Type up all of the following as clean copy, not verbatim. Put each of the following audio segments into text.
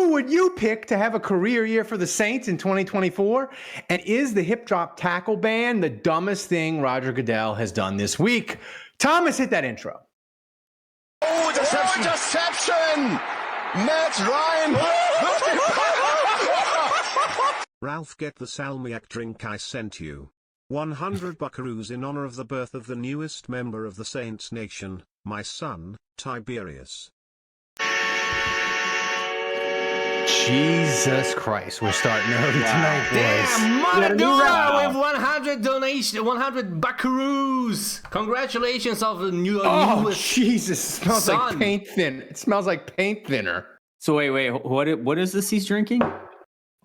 Who would you pick to have a career year for the Saints in 2024? And is the hip drop tackle ban the dumbest thing Roger Goodell has done this week? Thomas, hit that intro. Oh, interception! Matt Ryan! Ralph, get the salmiak drink I sent you. 100 buckaroos in honor of the birth of the newest member of the Saints Nation, my son, Tiberius. Jesus Christ, we're starting early tonight, boys. Damn, Monadura with 100 donation, 100 buckaroos. Congratulations of the new. Jesus, it smells son. like paint thin. It smells like paint thinner. So wait, what is this he's drinking?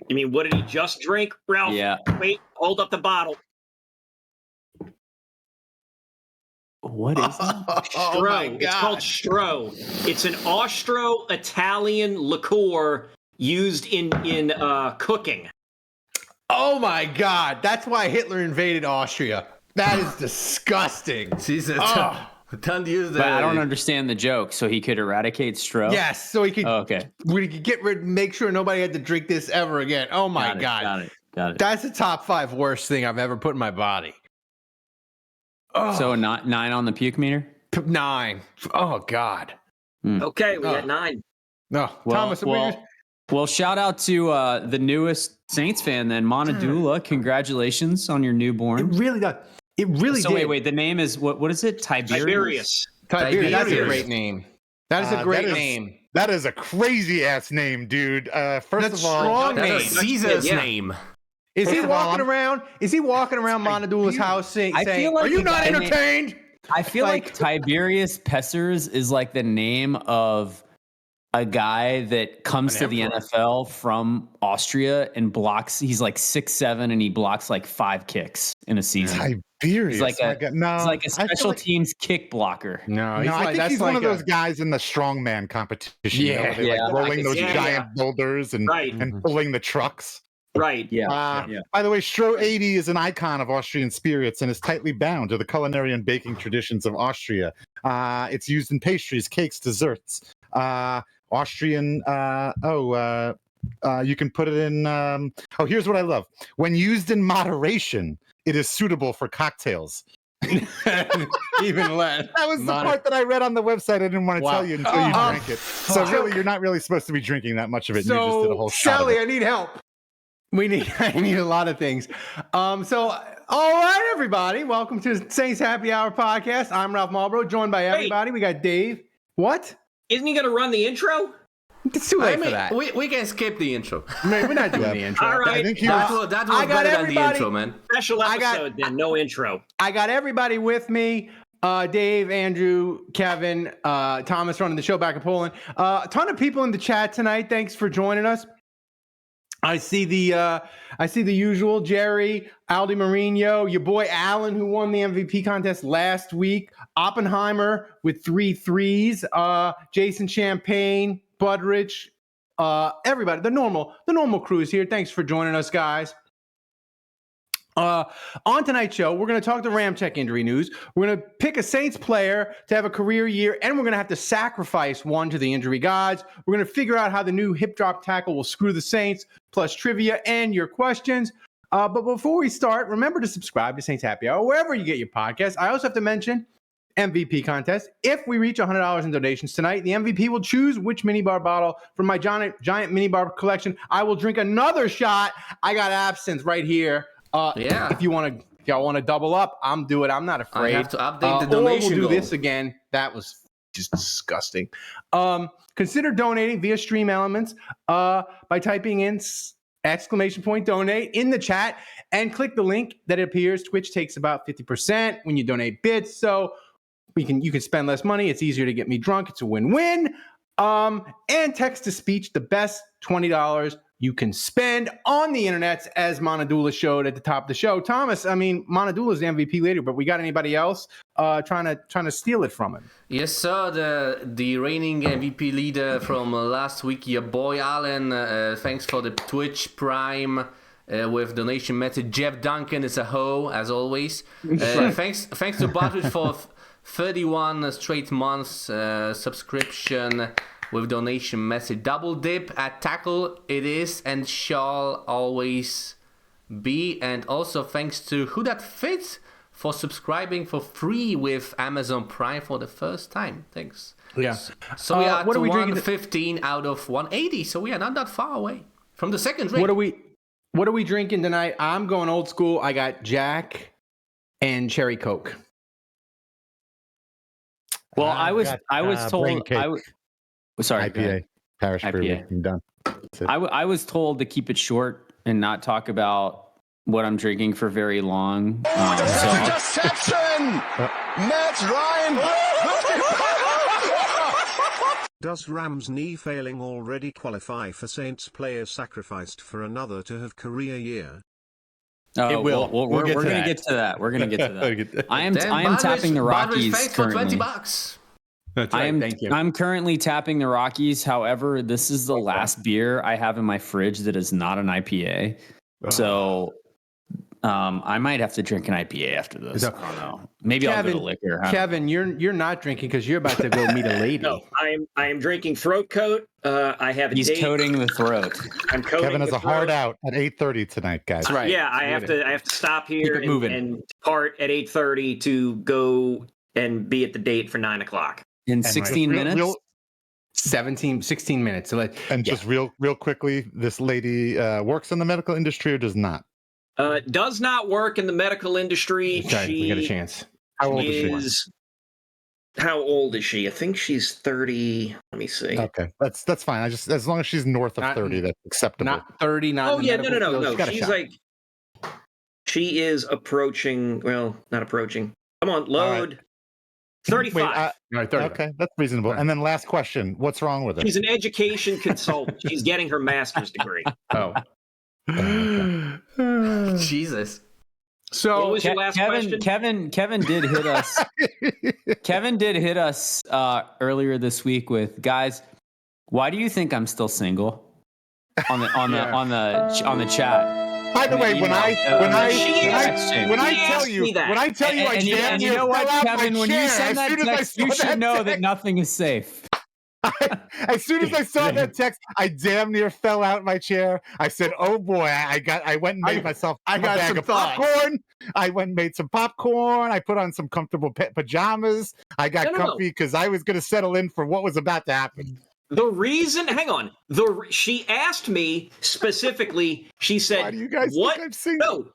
You mean, what did he just drink, Ralph? Yeah. Wait, hold up the bottle. What is it? Stro. my God. It's called Stro. It's an Austro-Italian liqueur used in cooking. Oh my God, that's why Hitler invaded Austria. That is disgusting. Don't use that. But I don't understand the joke. So he could eradicate Stro? Yes, so he could. Okay. We could get rid, make sure nobody had to drink this ever again. Oh my God, Got it. that's the top 5 worst thing I've ever put in my body. Oh, So not 9 on the puke meter? 9. Oh God. Okay, we got 9. No, Thomas. Well, shout out to the newest Saints fan then, Monadula. Congratulations on your newborn. It really does. It really So did. wait, the name is what is it? Tiberius. Tiberius. That's a Tiberius. great name. That is a great that is- name. That is a crazy ass name, dude. First That's of all, strong That's name. Caesar's Yeah. name. Is he First of all, walking around? Is he walking around Monadula's house saying, I feel like "Are you the not guy named- entertained?" I feel like Tiberius Pessers is like the name of a guy that comes to the NFL from Austria and blocks. He's like 6'7" and he blocks like 5 kicks in a season. Tiberius. He's like a, no, he's like a I feel special like- teams kick blocker. No, No, I think that's he's like one of those guys in the strongman competition. Yeah, where they like rolling those yeah, giant boulders and Right. pulling the trucks. Right. Yeah. By the way, Stro 80 is an icon of Austrian spirits and is tightly bound to the culinary and baking traditions of Austria. It's used in pastries, cakes, desserts. Austrian. You can put it in. Here's what I love. When used in moderation, it is suitable for cocktails. even less. That was the part that I read on the website. I didn't want to tell you until you drank it. So really, you're not really supposed to be drinking that much of it. And you just did a whole shot of Shelly, it. I need help. I need a lot of things. All right, everybody. Welcome to Saints Happy Hour podcast. I'm Ralph Marlborough, joined by everybody. We got Dave. What? Isn't he going to run the intro? It's too late for that. We can skip the intro. We're not doing the intro. All right. I think That was I got better than the everybody- intro, man. Special I got- episode, then no intro. I got everybody with me. Dave, Andrew, Kevin, Thomas running the show back in Poland. A ton of people in the chat tonight. Thanks for joining us. I see the usual Jerry, Aldi Marino, your boy Allen, who won the MVP contest last week, Oppenheimer with 3 threes, Jason Champagne, Budrich, everybody, the normal crew is here. Thanks for joining us, guys. On tonight's show, we're going to talk the Ramczyk injury news. We're going to pick a Saints player to have a career year, and we're going to have to sacrifice one to the injury gods. We're going to figure out how the new hip drop tackle will screw the Saints, plus trivia and your questions. But before we start, remember to subscribe to Saints Happy Hour, wherever you get your podcasts. I also have to mention MVP contest. If we reach $100 in donations tonight, the MVP will choose which minibar bottle from my giant minibar collection. I will drink another shot. I got absinthe right here. If y'all want to double up, I'm doing it. I'm not afraid. I have to update the donation We'll do goal. this again. That was just disgusting. Consider donating via Stream Elements by typing in !donate in the chat and click the link that appears. Twitch takes about 50% when you donate bits, so you can spend less money. It's easier to get me drunk. It's a win-win. And text to speech, the best $20 you can spend on the internet, as Monadula showed at the top of the show. Thomas, I mean, Monadula's the MVP leader, but we got anybody else trying to steal it from him? Yes, sir. The reigning MVP leader from last week, your boy Allen. Thanks for the Twitch Prime with donation method. Jeff Duncan is a hoe, as always. Thanks to Budget for 31 straight months subscription. with donation message. Double dip at tackle. It is and shall always be. And also thanks to Who That Fits for subscribing for free with Amazon Prime for the first time. Thanks. Yeah. So we are what at are we drinking? 115 out of 180. So we are not that far away from the second drink. What are we drinking tonight? I'm going old school. I got Jack and Cherry Coke. Well, I was told Brain Cake. Sorry, go ahead. IPA. Parish IPA. Brewery. I'm done. That's it. I was told to keep it short and not talk about what I'm drinking for very long. Interception! Matt Ryan! Does Rams knee failing already qualify for Saints player sacrificed for another to have career year? It will. We're We'll get to going to that. get to that. We're going to get to that. I am Damn, tapping the Badridge, Rockies thanks for currently. $20. That's Thank you. I'm currently tapping the Rockies. However, this is the last beer I have in my fridge that is not an IPA. So I might have to drink an IPA after this. I don't know. Maybe I'll go to liquor. Kevin, you're not drinking because you're about to go meet a lady. No, I am drinking throat coat. I have a He's date. coating the throat. I'm coating Kevin has the a hard throat. out at 8:30 tonight, guys. That's right. Yeah, I have to stop here it moving. and depart at 8:30 to go and be at the date for 9 o'clock. In 16 minutes? 16 minutes. So Just real quickly, this lady works in the medical industry or does not? Does not work in the medical industry. okay, we got a chance. How old is she? How old is she? I think she's 30. Let me see. Okay, that's fine. I just as long as she's north of Not- 30, that's acceptable. Not 30, not Oh in the yeah, medical field. no. She's got a She's shot. like, she is approaching. Well, not approaching. Come on, load. 35. Wait, All right, 30. okay, that's reasonable. And then last question: what's wrong with her? She's an education consultant. She's getting her master's degree. Oh. Jesus. So What was your last question? Kevin did hit us. Kevin did hit us earlier this week with, guys, why do you think I'm still single? On the chat. By the way, when I tell you I And jammed you know what, Kevin? When you send that text, you should know that nothing is safe. As soon as I saw that text, I damn near fell out my chair. I said, "Oh boy!" I went and made myself a got bag some of thoughts. popcorn. I went and made some popcorn. I put on some comfortable pajamas. I got comfy because I was going to settle in for what was about to happen. The reason, hang on. She asked me specifically. She said, Why do you guys "What?" think I'm single?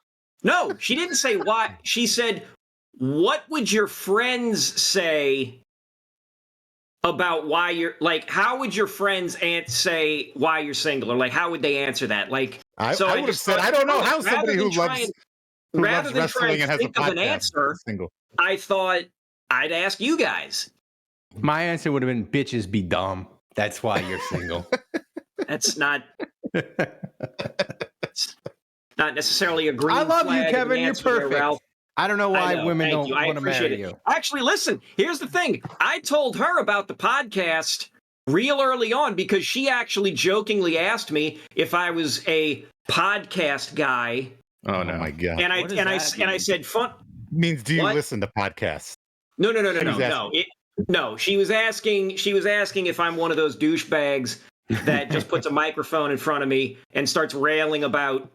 No. She didn't say why. She said, "What would your friends say about why you're like? How would your friends say why you're single, or like how would they answer that?" Like, I so would have just said, thought, I don't know how rather somebody than who loves try wrestling and has a think of an podcast answer, is single. I thought I'd ask you guys. my answer would have been bitches be dumb. That's why you're single. That's not necessarily a green I love you, flag of an Kevin. You're answer there, perfect. Ralph. I don't know I why know, women thank don't you. I want to appreciate marry it. you. Actually, listen, here's the thing. I told her about the podcast real early on because she actually jokingly asked me if I was a podcast guy. Oh no, my god! And I said, "Fun." Means do you What? listen to podcasts? No. was No, she was asking if I'm one of those douchebags that just puts a microphone in front of me and starts railing about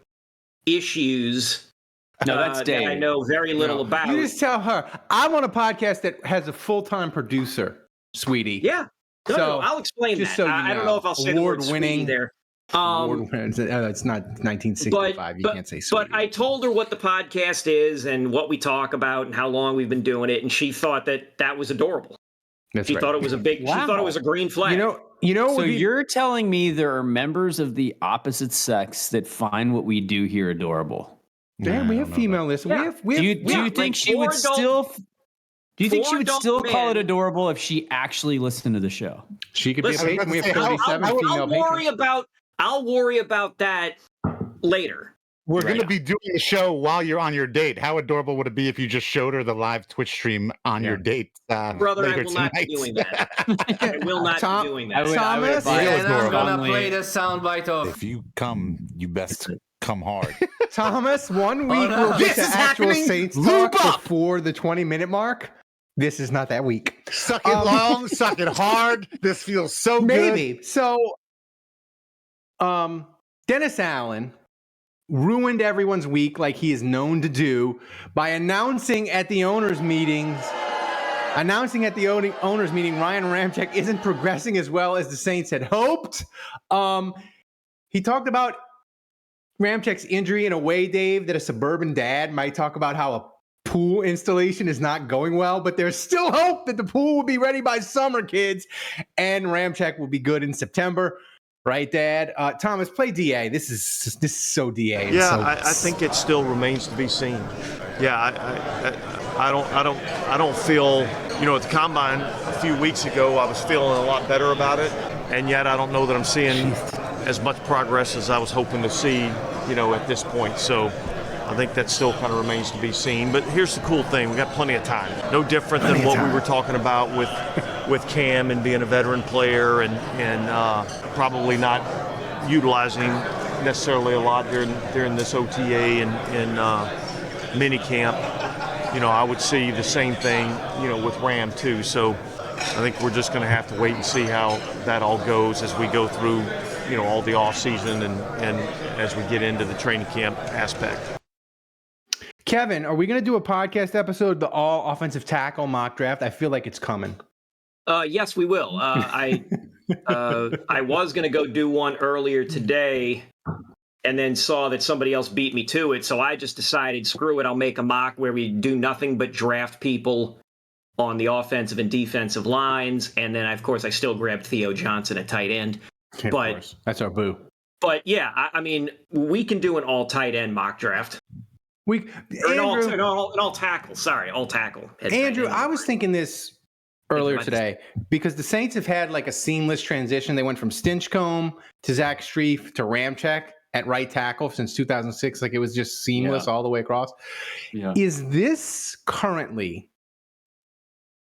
issues No, that's that Dave. I know very little about. You just tell her, I want a podcast that has a full-time producer, sweetie. Yeah. No, So, I'll explain just that. so you I don't know, know if I'll say the word award-winning- sweetie there. It's not 1965. You can't say sweetie. But I told her what the podcast is and what we talk about and how long we've been doing it, and she thought that was adorable. That's She right. thought it was a big. She thought it was a green flag. You know. So you're telling me there are members of the opposite sex that find what we do here adorable? Damn, we have female listeners. Yeah. We have, Do you think she would still? Do you think she would still call it adorable if she actually listened to the show? She could Listen, be a patron. We have I'll- 37 I'll female worry patrons. I'll worry about that later. We're going to be doing the show while you're on your date. How adorable would it be if you just showed her the live Twitch stream on your date? Brother, I later will not be tonight? doing that. I will not Tom- be doing I that. would Thomas? advise And I'm gonna strongly- play the soundbite of. If you come, you best come hard. Thomas, 1 week no. we'll This get to is actual happening. Saints Lube talk up. before the 20-minute mark. this is not that week. Suck it long, suck it hard. This feels so good. Maybe. So, Dennis Allen ruined everyone's week like he is known to do by announcing at the owners' meeting Ryan Ramczyk isn't progressing as well as the Saints had hoped. He talked about Ramczyk's injury in a way, Dave, that a suburban dad might talk about how a pool installation is not going well, but there's still hope that the pool will be ready by summer, kids, and Ramczyk will be good in September. Right, Dad? Thomas, play DA. This is so DA. Yeah, so... I think it still remains to be seen. Yeah, I don't feel, at the combine a few weeks ago, I was feeling a lot better about it, and yet I don't know that I'm seeing as much progress as I was hoping to see, at this point. So I think that still kind of remains to be seen. But here's the cool thing: we got plenty of time. No different than what we were talking about with Cam and being a veteran player and probably not utilizing necessarily a lot during this OTA and mini camp. I would see the same thing, with Ram too. So I think we're just going to have to wait and see how that all goes as we go through, all the off season and as we get into the training camp aspect. Kevin, are we going to do a podcast episode, the all offensive tackle mock draft? I feel like it's coming. Yes, we will. I was going to go do one earlier today and then saw that somebody else beat me to it. So I just decided, screw it, I'll make a mock where we do nothing but draft people on the offensive and defensive lines. And then, of course, I still grabbed Theo Johnson at tight end. Of course. That's our boo. But, yeah, I mean, we can do an all tight end mock draft. All tackle. Sorry, all tackle. Andrew, I was thinking this earlier today because the Saints have had like a seamless transition. They went from Stinchcomb to Zach Strief to Ramczyk at right tackle since 2006. Like it was just seamless all the way across. Yeah. Is this currently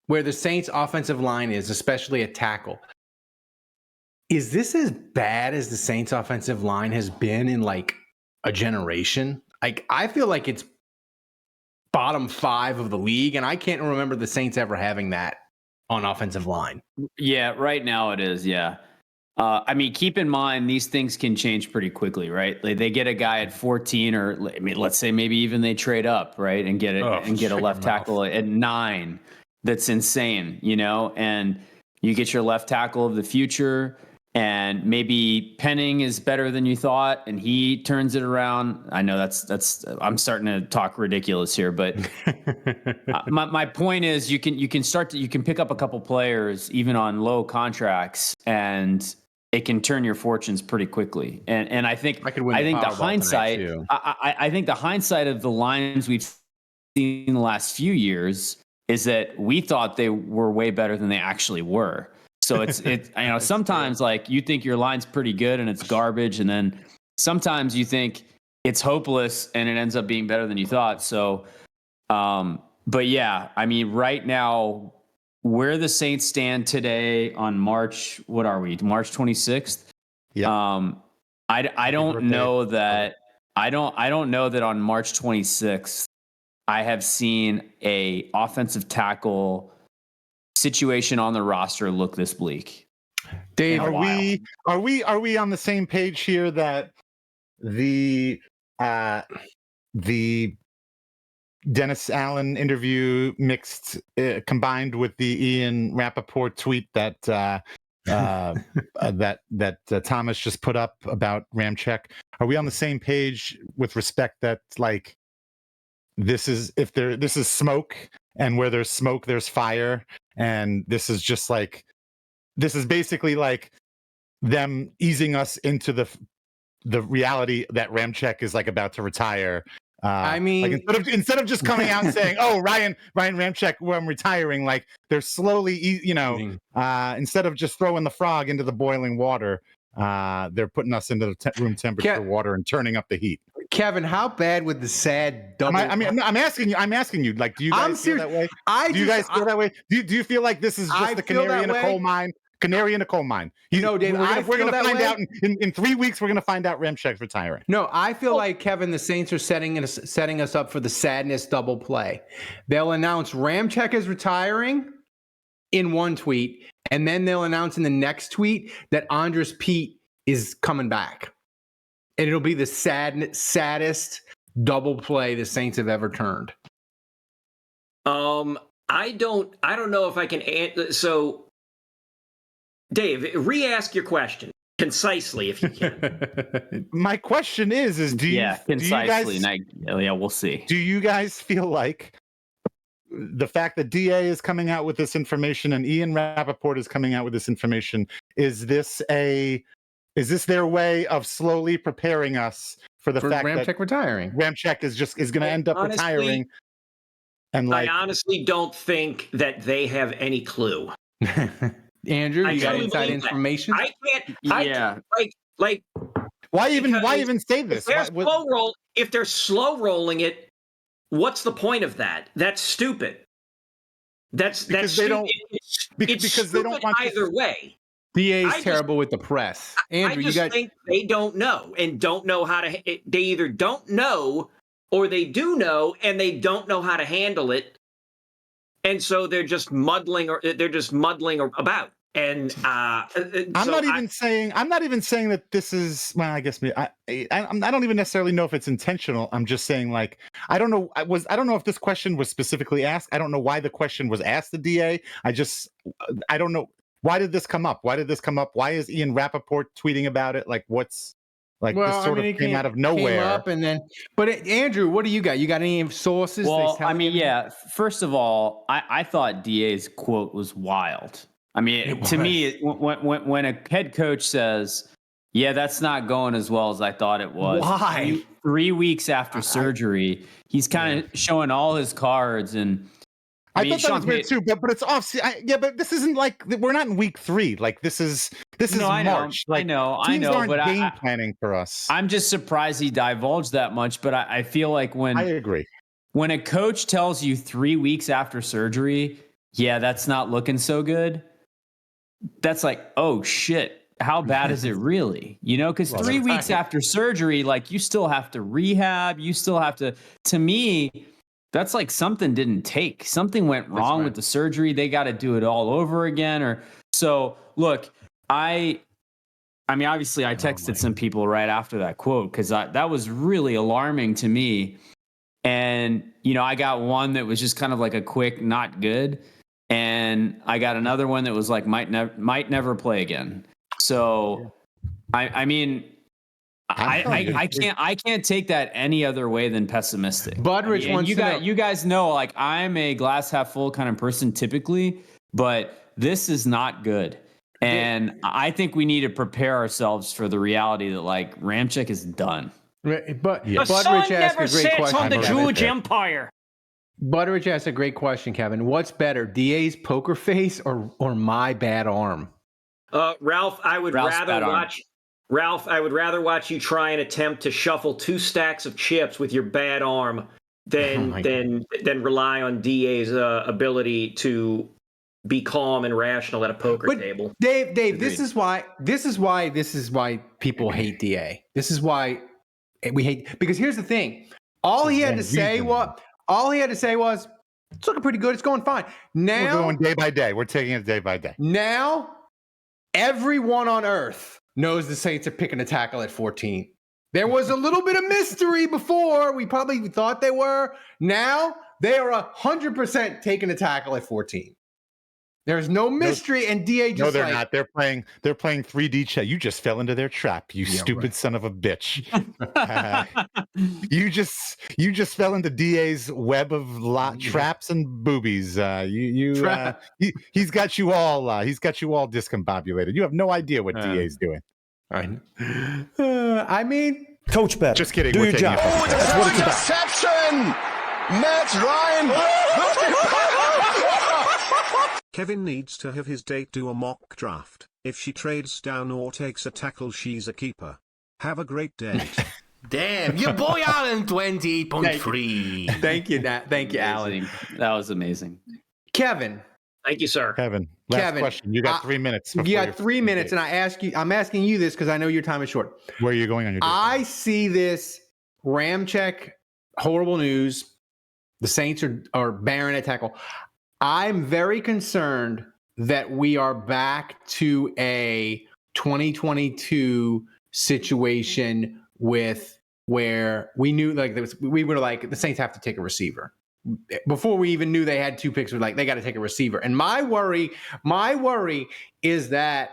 where the Saints offensive line is, especially at tackle? Is this as bad as the Saints offensive line has been in like a generation? Like I feel like it's bottom 5 of the league, and I can't remember the Saints ever having that on offensive line. Yeah, right now it is. Yeah. I mean, keep in mind, these things can change pretty quickly, right? Like they get a guy at 14 or let's say maybe even they trade up, right? And get a left tackle at 9. That's insane, and you get your left tackle of the future and maybe Penning is better than you thought and he turns it around. I know that's I'm starting to talk ridiculous here, but my point is you can pick up a couple players even on low contracts and it can turn your fortunes pretty quickly. And I think the hindsight I think the hindsight of the lines we've seen in the last few years is that we thought they were way better than they actually were. So it's sometimes like you think your line's pretty good and it's garbage, and then sometimes you think it's hopeless and it ends up being better than you thought. So, but yeah, I mean, right now where the Saints stand today on March 26th. Yeah. I don't know that on March 26th I have seen a offensive tackle situation on the roster look this bleak. Dave, are we on the same page here that the Dennis Allen interview combined with the Ian Rappaport tweet that Thomas just put up about Ramczyk? Are we on the same page with respect that like this is smoke, and where there's smoke there's fire, and this is basically like them easing us into the reality that Ramczyk is like about to retire. I mean, like instead of just coming out and saying, "Oh, Ryan Ramczyk, I'm retiring," like they're slowly, instead of just throwing the frog into the boiling water, they're putting us into the room temperature water and turning up the heat. Kevin, how bad would the sad double? I'm asking you. Like, do you guys feel that way? Do you guys feel that way? Do you feel like this is just the canary in a coal mine? canary in a coal mine. Dave, we're feel gonna that find way. out in 3 weeks. We're gonna find out Ramczak's retiring. No, I feel like, Kevin, the Saints are setting us up for the sadness double play. They'll announce Ramczyk is retiring in one tweet, and then they'll announce in the next tweet that Andres Pete is coming back. And it'll be the saddest double play the Saints have ever turned. I don't know if I can answer. So, Dave, re-ask your question concisely if you can. My question is concisely. We'll see. Do you guys feel like the fact that DA is coming out with this information and Ian Rappaport is coming out with this information, is this their way of slowly preparing us for the fact Ramczyk that retiring? Ramczyk is going to end up retiring? And I honestly don't think that they have any clue. Andrew, you got inside information? I can't. Like. Why even say this? If they're slow rolling it, what's the point of that? That's stupid. That's because they don't. Because they don't want either way. DA's terrible with the press. Andrew, I just think they don't know and don't know how to. They either don't know or they do know and they don't know how to handle it, and so they're just muddling about. And I'm not even saying that this is. Well, I guess I don't even necessarily know if it's intentional. I'm just saying, like, I don't know if this question was specifically asked. I don't know why the question was asked to DA. I don't know. Why did this come up? Why is Ian Rappaport tweeting about it? Like, what's like this sort of came out of nowhere? Up and then, Andrew, what do you got? You got any sources? Well, first of all, I thought DA's quote was wild. I mean, to me, when a head coach says, "Yeah, that's not going as well as I thought it was," why? 3 weeks after surgery, he's kind of showing all his cards, and I thought that was weird too. But it's off. But this isn't like we're not in week 3. Like this is March. I know. But game planning for us. I'm just surprised he divulged that much. But I feel like I agree. When a coach tells you 3 weeks after surgery, yeah, that's not looking so good. That's like, oh shit, how bad is it really? Because 3 weeks after surgery, like you still have to rehab. You still have to me, that's like something didn't take. Something went wrong with the surgery. They got to do it all over again. So look, I mean, obviously I texted some people right after that quote because that was really alarming to me. And, I got one that was just kind of like a quick, not good. And I got another one that was like, might never play again. So, I mean, I can't take that any other way than pessimistic. Budrich wants you guys know, like, I'm a glass half full kind of person typically, but this is not good. And I think we need to prepare ourselves for the reality that like Ramczyk is done. But Budrich asked a great question on the Jewish Empire. Butteridge asked a great question, Kevin. What's better, DA's poker face or my bad arm? Ralph, I would rather watch you try and attempt to shuffle 2 stacks of chips with your bad arm than rely on DA's ability to be calm and rational at a poker table. Dave, this is why people hate DA. This is why we hate, because here's the thing. All he had to say was, it's looking pretty good. It's going fine. Now we're going day by day. We're taking it day by day. Now, everyone on earth knows the Saints are picking a tackle at 14. There was a little bit of mystery before. We probably thought they were. Now, they are 100% taking a tackle at 14. There's no mystery, and DA just they're not. They're playing 3D chat. You just fell into their trap, you stupid son of a bitch. You just fell into DA's web of traps and boobies. He's got you all discombobulated. You have no idea what DA's doing. I mean, coach better. Just kidding. Do your job. That's what it's about. Interception! Matt Ryan! Kevin needs to have his date do a mock draft. If she trades down or takes a tackle, she's a keeper. Have a great day. Damn, your boy Allen 28.3. Thank you, Alan. That was amazing. Kevin, Thank you, sir. Kevin, last question. You got 3 minutes. You got 3 minutes, and I'm asking you this because I know your time is short. Where are you going on your? I see this Ramczyk horrible news. The Saints are barren at tackle. I'm very concerned that we are back to a 2022 situation where we knew we were like the Saints have to take a receiver. Before we even knew they had 2 picks, we're like they got to take a receiver. And my worry is that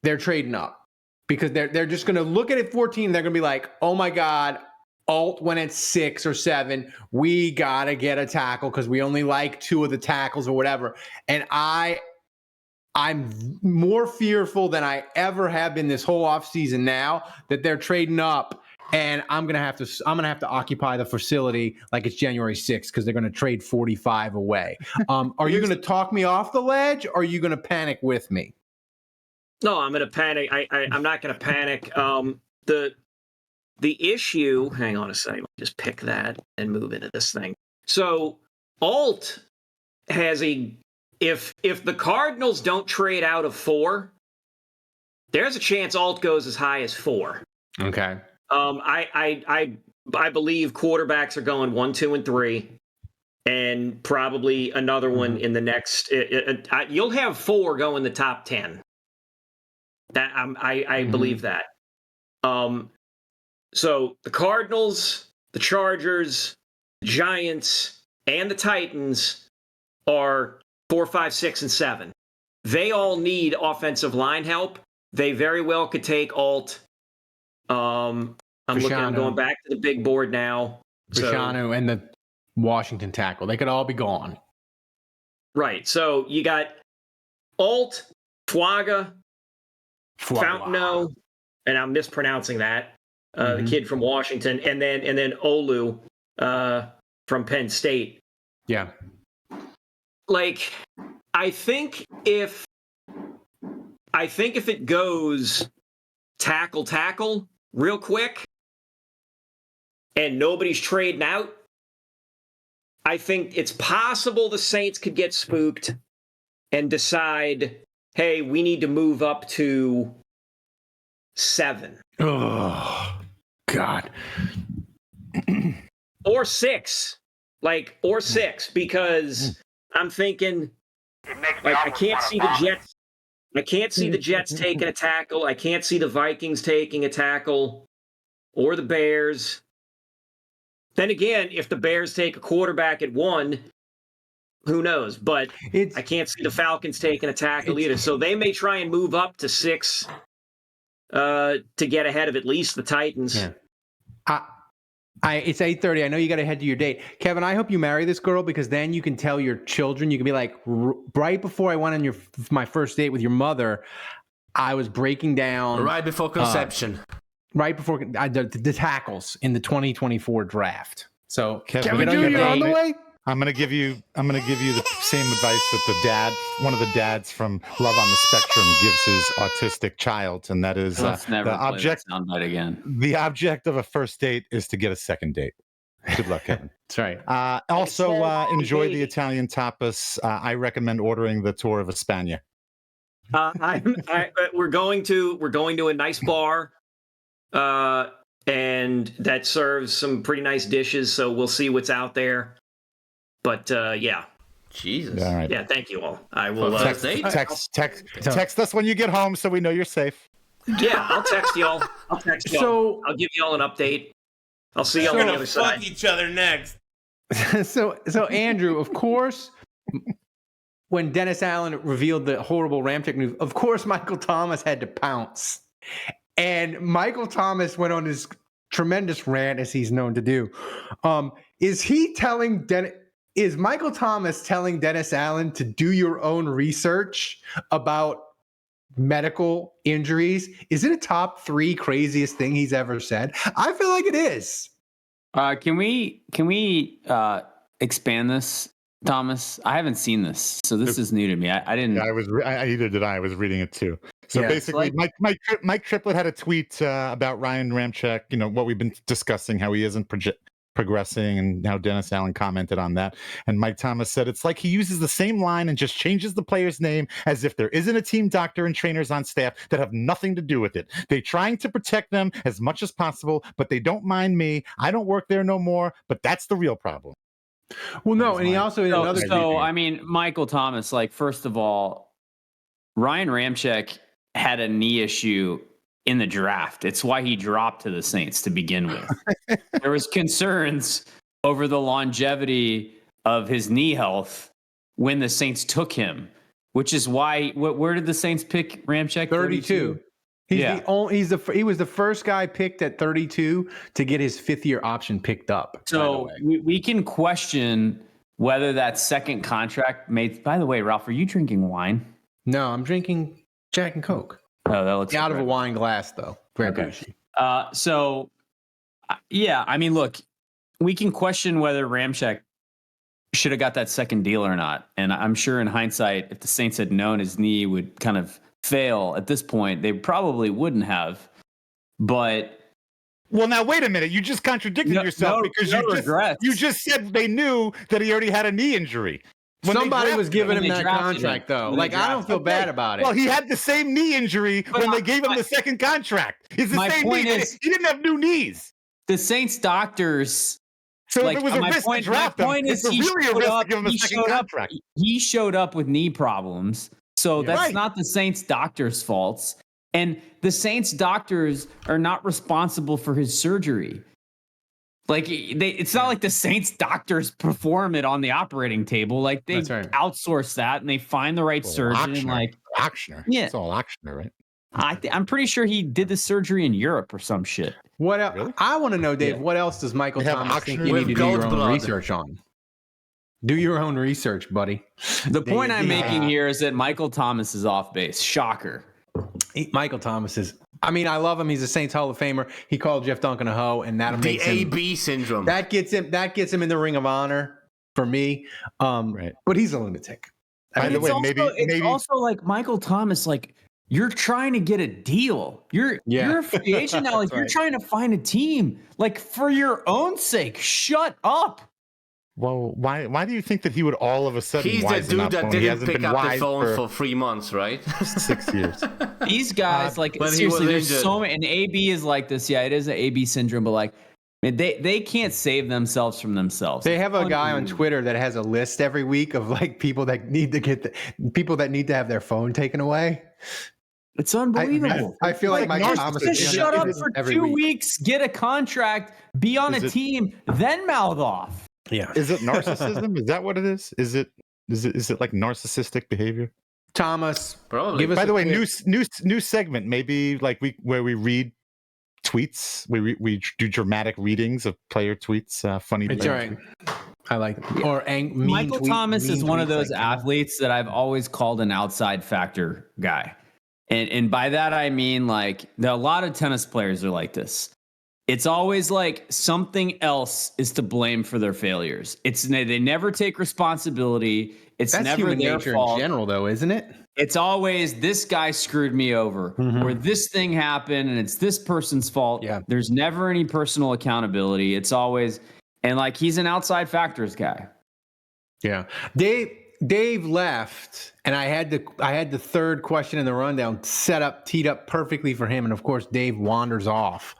they're trading up because they're just going to look at it 14. They're going to be like, oh my God, Alt went at 6 or 7. We got to get a tackle because we only like 2 of the tackles or whatever. And I'm more fearful than I ever have been this whole offseason now that they're trading up. And I'm gonna have to occupy the facility like it's January 6th because they're gonna trade 45 away. Are you gonna talk me off the ledge or are you gonna panic with me? No, I'm gonna panic. I'm not gonna panic. The issue, hang on a second, let me just pick that and move into this thing. So Alt has if the Cardinals don't trade out of 4, there's a chance Alt goes as high as 4. Okay. I believe quarterbacks are going 1, 2, and 3, and probably another one in the next. You'll have 4 go in the top 10. That I believe that. So the Cardinals, the Chargers, the Giants, and the Titans are 4, 5, 6, and 7. They all need offensive line help. They very well could take Alt. I'm going back to the big board now. Fashanu and the Washington tackle. They could all be gone. Right. So you got Alt, Fuaga, Fountaino, and I'm mispronouncing that. The kid from Washington, and then Olu from Penn State. Yeah. Like, I think if it goes tackle real quick and nobody's trading out, I think it's possible the Saints could get spooked and decide, hey, we need to move up to 7. Oh, God. Or 6. Or 6, because I'm thinking, I can't see the Jets. I can't see the Jets taking a tackle. I can't see the Vikings taking a tackle or the Bears. Then again, if the Bears take a quarterback at 1, who knows? But I can't see the Falcons taking a tackle either. So they may try and move up to 6 to get ahead of at least the Titans. Yeah. It's 8:30. I know you got to head to your date. Kevin, I hope you marry this girl because then you can tell your children, you can be like, right before I went on my first date with your mother, I was breaking down. Right before conception. Right before the tackles in the 2024 draft. So Kevin Jr. on the way? I'm gonna give you the same advice that one of the dads from Love on the Spectrum gives his autistic child, and that is Let's never the play object. that soundbite again. The object of a first date is to get a second date. Good luck, Kevin. That's right. Also, enjoy the Italian tapas. I recommend ordering the tour of España. We're going to a nice bar, and that serves some pretty nice dishes. So we'll see what's out there. But yeah. Jesus. All right. Yeah, thank you all. I will text us when you get home so we know you're safe. Yeah, I'll text y'all. So I'll give y'all an update. I'll see y'all on the other side. Fuck each other next. So Andrew, of course, when Dennis Allen revealed the horrible Ramczyk news, of course Michael Thomas had to pounce. And Michael Thomas went on his tremendous rant, as he's known to do. Is Michael Thomas telling Dennis Allen to do your own research about medical injuries? Is it a top 3 craziest thing he's ever said? I feel like it is. Can we expand this, Thomas? I haven't seen this, so this is new to me. I didn't. Yeah, either did I. I was reading it too. So Yeah, basically, Mike Triplett had a tweet about Ryan Ramczyk. You know what we've been discussing, how he isn't progressing, and now Dennis Allen commented on that. And Mike Thomas said it's like he uses the same line and just changes the player's name as if there isn't a team doctor and trainers on staff that have nothing to do with it. They're trying to protect them as much as possible, but they don't mind me. I don't work there no more, but that's the real problem. Well, no, and he also in another. So I mean, Michael Thomas, like, first of all, Ryan Ramczyk had a knee issue in the draft. It's why he dropped to the Saints to begin with. There was concerns over the longevity of his knee health when the Saints took him, which is why. Where did the Saints pick Ramczyk? 32. He was the first guy picked at 32 to get his 5th-year option picked up. So we can question whether that second contract made. By the way, Ralph, are you drinking wine? No, I'm drinking Jack and Coke. Oh, that looks out of a wine glass, though. Very bougie. Yeah, I mean, look, we can question whether Ramczyk should have got that second deal or not. And I'm sure in hindsight, if the Saints had known his knee would kind of fail at this point, they probably wouldn't have. But well, now wait a minute. You just contradicted yourself because you just said they knew that he already had a knee injury. Somebody was giving him that contract, though. Like, I don't feel bad about it. Well, he had the same knee injury when they gave him the second contract. It's the same knee. He didn't have new knees. The Saints doctors. So if it was a risk to draft him, it's really a risk to give him a second contract. He showed up with knee problems. So that's not the Saints doctors' faults. And the Saints doctors are not responsible for his surgery. Like, it's not like the Saints doctors perform it on the operating table. Like, they outsource that and they find the right surgeon. And like Ochsner. Yeah, it's all Ochsner, right? I'm pretty sure he did the surgery in Europe or some shit. What else? Really? I want to know, Dave. What else does Michael Thomas think you need to do your own research on? Do your own research, buddy. The point I'm making here is that Michael Thomas is off base. Shocker. Michael Thomas is. I mean, I love him. He's a Saints Hall of Famer. He called Jeff Duncan a hoe, and that makes him the AB syndrome. That gets him in the Ring of Honor for me. But he's a lunatic. By the way, maybe also like Michael Thomas. Like, you're trying to get a deal. You're a free agent now. Like, you're trying to find a team. Like, for your own sake, shut up. Well, why do you think that he would all of a sudden? He's the dude that didn't pick up the phone for 3 months, right? 6 years. These guys, like, seriously, there's so many. And AB is like this. Yeah, it is an AB syndrome, but like, they can't save themselves from themselves. They have a guy on Twitter that has a list every week of like people that need to have their phone taken away. It's unbelievable. I feel like Michael Thomas just shut up for 2 weeks, get a contract, be on a team, then mouth off. Yeah. Is it narcissism? Is that what it is? Is it like narcissistic behavior? Thomas, probably. By the way, new segment, maybe like where we read tweets. We do dramatic readings of player tweets. Funny. It's all right. I like them. Or Michael Thomas is one of those athletes that I've always called an outside factor guy. And by that, I mean, like, a lot of tennis players are like this. It's always like something else is to blame for their failures. They never take responsibility. That's never human their nature fault. In general, though, isn't it? It's always this guy screwed me over, or this thing happened, and it's this person's fault. Yeah. There's never any personal accountability. It's always, and like, he's an outside factors guy. Yeah. Dave left, and I had the third question in the rundown teed up perfectly for him, and of course Dave wanders off.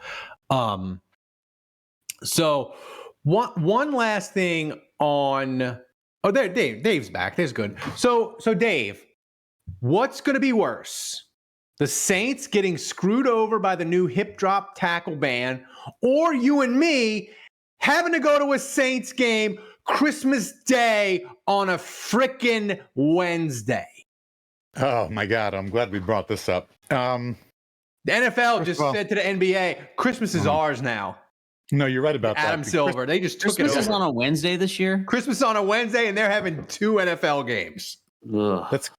So one last thing on. Oh, there, Dave's back. That's good. So Dave, what's going to be worse? The Saints getting screwed over by the new hip drop tackle ban, or you and me having to go to a Saints game Christmas Day on a frickin' Wednesday? Oh my God, I'm glad we brought this up. The NFL just said to the NBA, Christmas is ours now. No, you're right about that. Adam Silver, they just took Christmas it over. is on a Wednesday this year? Christmas on a Wednesday, and they're having 2 NFL games. Ugh. That's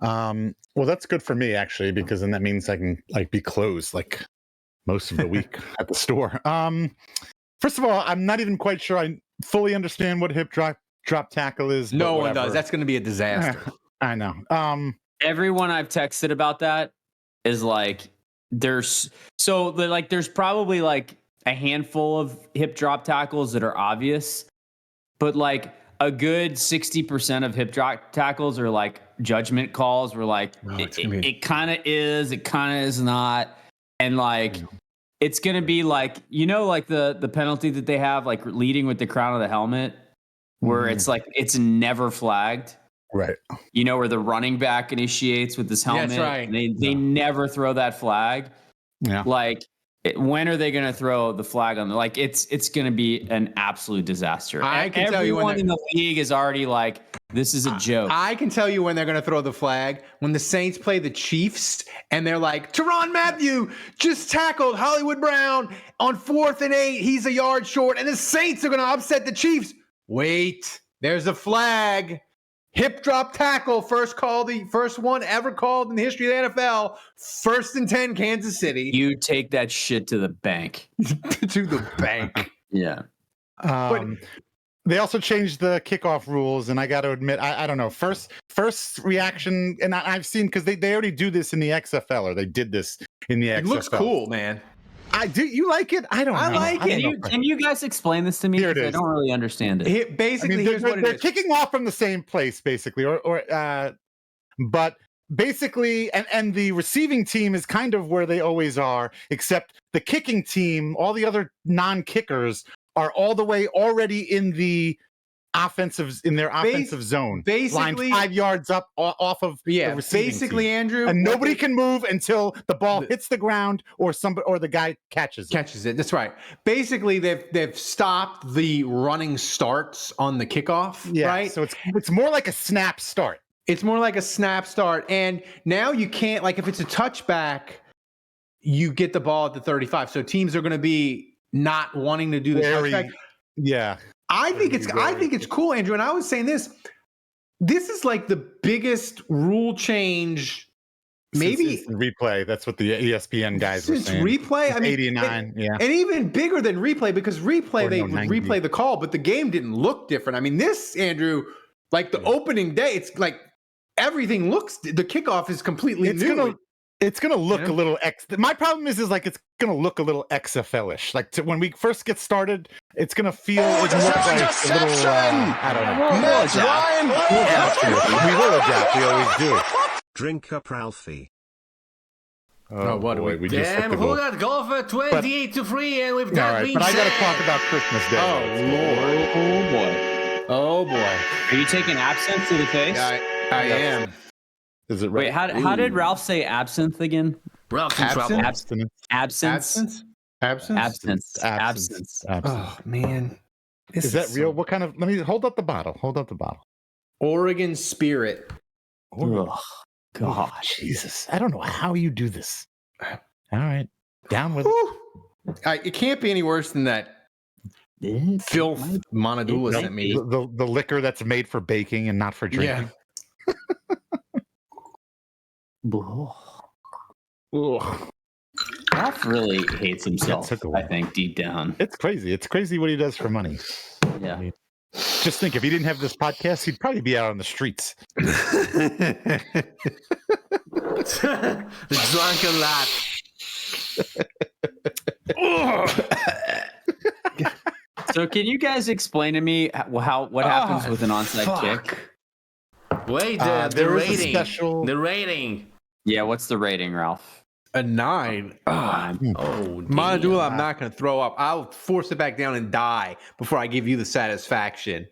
well, that's good for me actually, because then that means I can like be closed like most of the week at the store. First of all, I'm not even quite sure I fully understand what hip drop tackle is. No one does. That's going to be a disaster. I know. Everyone I've texted about that is like, there's probably like a handful of hip drop tackles that are obvious, but like a good 60% of hip drop tackles are like judgment calls where like it kind of is, it kind of is not. And like, it's going to be like, like the penalty that they have, like leading with the crown of the helmet, where it's like, it's never flagged. Right. Where the running back initiates with this helmet. That's right. They never throw that flag. Yeah. Like, when are they going to throw the flag on them? Like, it's going to be an absolute disaster. I can tell you everyone in the league is already like, this is a joke. I can tell you when they're going to throw the flag. When the Saints play the Chiefs and they're like, Tyrann Mathieu just tackled Hollywood Brown on 4th and 8. He's a yard short. And the Saints are going to upset the Chiefs. Wait, there's a flag. Hip drop tackle, first one ever called in the history of the NFL. 1st and 10, Kansas City. You take that shit to the bank. To the bank. Yeah. They also changed the kickoff rules, and I got to admit, I don't know. First reaction, and I've seen because they already do this in the XFL, or they did this in the XFL. It looks cool, man. You like it? I don't know. I like it. Can you guys explain this to me? Here it I is. don't really understand it. They're kicking off from the same place, basically, but basically, and the receiving team is kind of where they always are, except the kicking team, all the other non-kickers are all the way already in their offensive zone, basically line 5 yards up off of the receiving basically, team. Andrew, and nobody can move until the ball hits the ground or the guy catches it. That's right. Basically, they've stopped the running starts on the kickoff. Yeah, right. So it's more like a snap start. It's more like a snap start, and now you can't, like, if it's a touchback, you get the ball at the 35. So teams are going to be not wanting to do the touchback. Yeah. I think it's cool, Andrew. And I was saying this is like the biggest rule change, maybe replay. That's what the ESPN guys were saying. Replay, 89, and even bigger than replay, because replay they would replay the call, but the game didn't look different. I mean, this, Andrew, like the opening day, it's like everything looks. The kickoff is completely new. It's gonna look a little My problem is like it's gonna look a little XFL-ish. Like when we first get started, it's gonna feel like a little. I don't know. Matt Ryan. We will adapt. We always do. Drink up, Ralphie. Oh, what boy, we just damn, who got golfer 28-3, and we've got. But I gotta talk about Christmas Day. Oh boy. Are you taking absinthe to the face? Yeah, I am. Is it right? Wait, how did Ralph say absinthe again? Ralph's in trouble. Absence. Oh man, is that real? What kind of? Let me hold up the bottle. Oregon Spirit. Oh God, Jesus! I don't know how you do this. All right, down with it. It can't be any worse than that filth Monadula sent me. The liquor that's made for baking and not for drinking. Yeah. Ralph really hates himself, I think, deep down. It's crazy. It's crazy what he does for money. Yeah. I mean, just think, if he didn't have this podcast, he'd probably be out on the streets. The drunken lad. So can you guys explain to me what happens with an onside kick? Wait, the rating. The rating. Yeah, what's the rating, Ralph? A 9. Monadula, I'm not going to throw up. I'll force it back down and die before I give you the satisfaction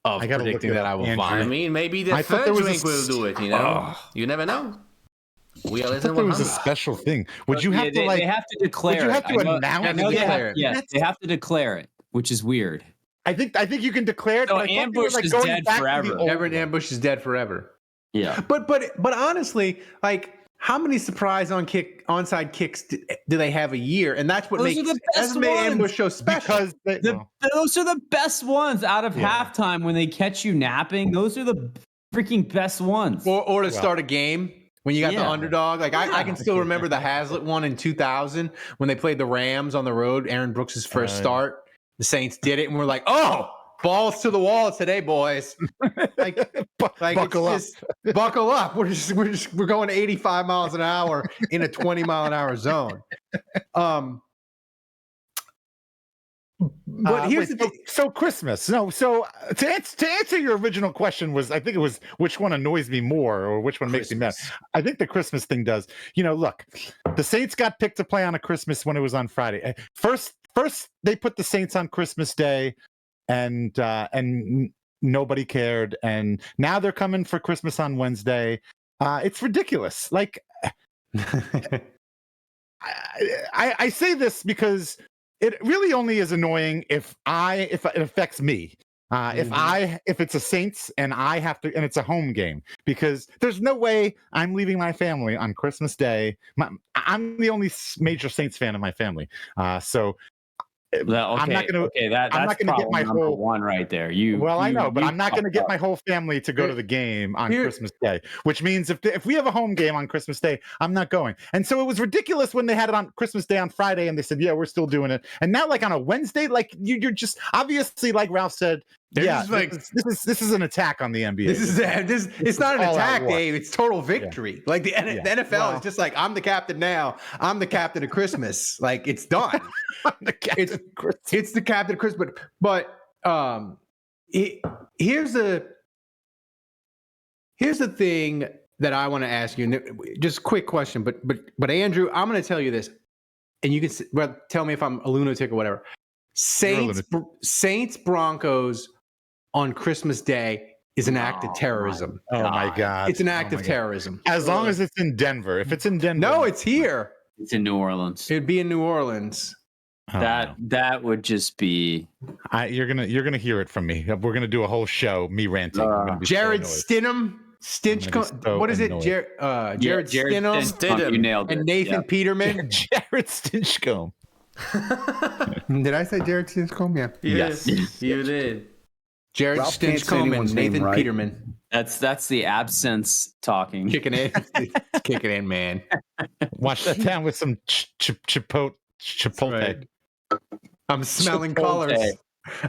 of predicting that I will vomit. I mean, maybe the third drink will do it, you know? You never know. We are listening. There was a special thing. Would you have to They have to declare it. Would you have to announce it? They have to declare it, which is weird. I think you can declare it. So Ambush is dead forever. Ambush is dead forever. Yeah. But honestly, like, how many surprise onside kicks do they have a year? And that's what makes Ambush so special. Because those are the best ones out of halftime when they catch you napping. Those are the freaking best ones. Or to start a game when you got the underdog. Like I can still remember the Hazlitt one in 2000 when they played the Rams on the road. Aaron Brooks' first start. The Saints did it, and we're like, oh, balls to the wall today, boys. Buckle up. Buckle up. We're going 85 miles an hour in a 20 mile an hour zone. But here's the thing. So Christmas. No, so to answer your original question was, I think it was which one annoys me more or which one makes me mad. I think the Christmas thing does. Look, the Saints got picked to play on a Christmas when it was on Friday. First they put the Saints on Christmas Day, and nobody cared, and now they're coming for Christmas on Wednesday. It's ridiculous. Like, I say this because it really only is annoying if it affects me. If it's a Saints and I have to, and it's a home game, because there's no way I'm leaving my family on Christmas Day. I'm the only major Saints fan in my family, so. I'm not going to. I'm not going to get my whole one right there. I know, but I'm not going to get my whole family to go to the game on Christmas Day, which means if we have a home game on Christmas Day, I'm not going. And so it was ridiculous when they had it on Christmas Day on Friday, and they said, "Yeah, we're still doing it." And now, like on a Wednesday, like you're just obviously, like Ralph said, this is an attack on the NBA. It's not an attack, Dave. It's total victory. Yeah. Like the NFL is just like, I'm the captain now. I'm the captain of Christmas. Like, it's done. It's the captain of Christmas. But here's the thing that I want to ask you. Just a quick question, but Andrew, I'm going to tell you this, and you can tell me if I'm a lunatic or whatever. Saints Broncos on Christmas Day is an act of terrorism. My God. It's an act of terrorism. As long as it's in Denver. If it's in Denver. No, it's here. It's in New Orleans. It'd be in New Orleans. That would just be. You're gonna hear it from me. We're gonna do a whole show, me ranting. Jared Stidham. What is it? Jared Stidham. You nailed it. And Nathan Peterman. Jared Stinchcomb. Did I say Jared Stinchcomb? Yeah. Yes, you did. Jared Stinchcomb and Nathan Peterman. That's the absence talking. Kicking in, man. Wash that down with some chipotle. Right. I'm smelling colors.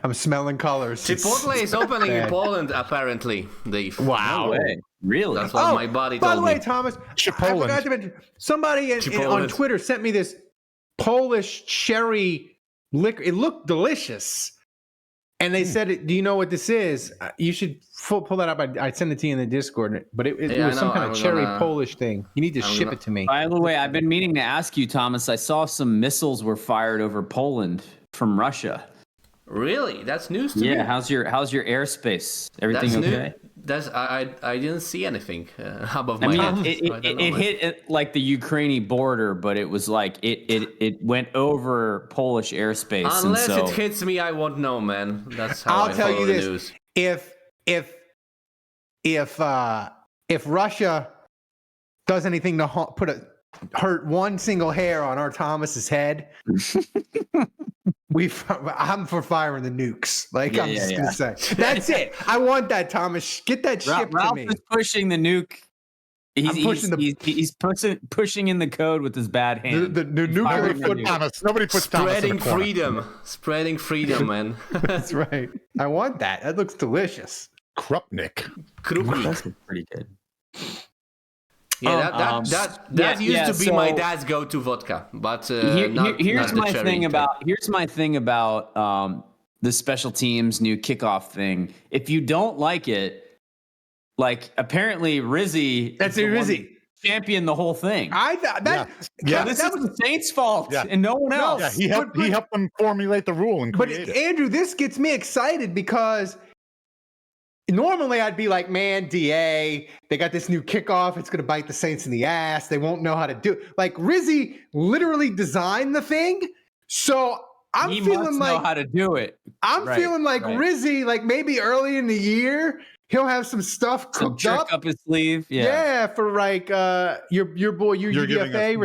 Chipotle is opening in Poland, apparently, Dave. Wow. No way. Really? That's what my body told me. By the way, Thomas, I forgot to mention, somebody on Twitter sent me this Polish cherry liquor. It looked delicious. And they said, "Do you know what this is? You should pull that up. I sent it to you in the Discord, but it was some kind of cherry Polish thing. You need to ship it to me." By the way, I've been meaning to ask you, Thomas. I saw some missiles were fired over Poland from Russia. Really? That's news to me. Yeah. How's your airspace? Everything okay? I didn't see anything above my head. It hit like the Ukrainian border, but it was like it went over Polish airspace. Unless it hits me, I won't know, man. That's how I'll tell you this: if Russia does anything to hurt one single hair on our Thomas's head, I'm for firing the nukes. Like, I'm just gonna say, that's it. I want that, Thomas. Get that shipped to me. Ralph is pushing the nuke. He's pushing in the code with his bad hand. The nuclear foot, Thomas. Nobody puts spreading freedom, man. That's right. I want that. That looks delicious. Krupnik. That's pretty good. Yeah, that used to be my dad's go-to vodka, but here's my thing about the special teams new kickoff thing. If you don't like it, like apparently Rizzy, championed the whole thing. This is the Saints' fault and no one else. Yeah, he helped them formulate the rule and create it. Andrew, this gets me excited because normally I'd be like, man, DA, they got this new kickoff. It's going to bite the Saints in the ass. They won't know how to do it. Like, Rizzy literally designed the thing. So he must know how to do it. I'm feeling like Rizzy, like maybe early in the year, he'll have some stuff cooked up his sleeve. Yeah, for like your boy, UDFA,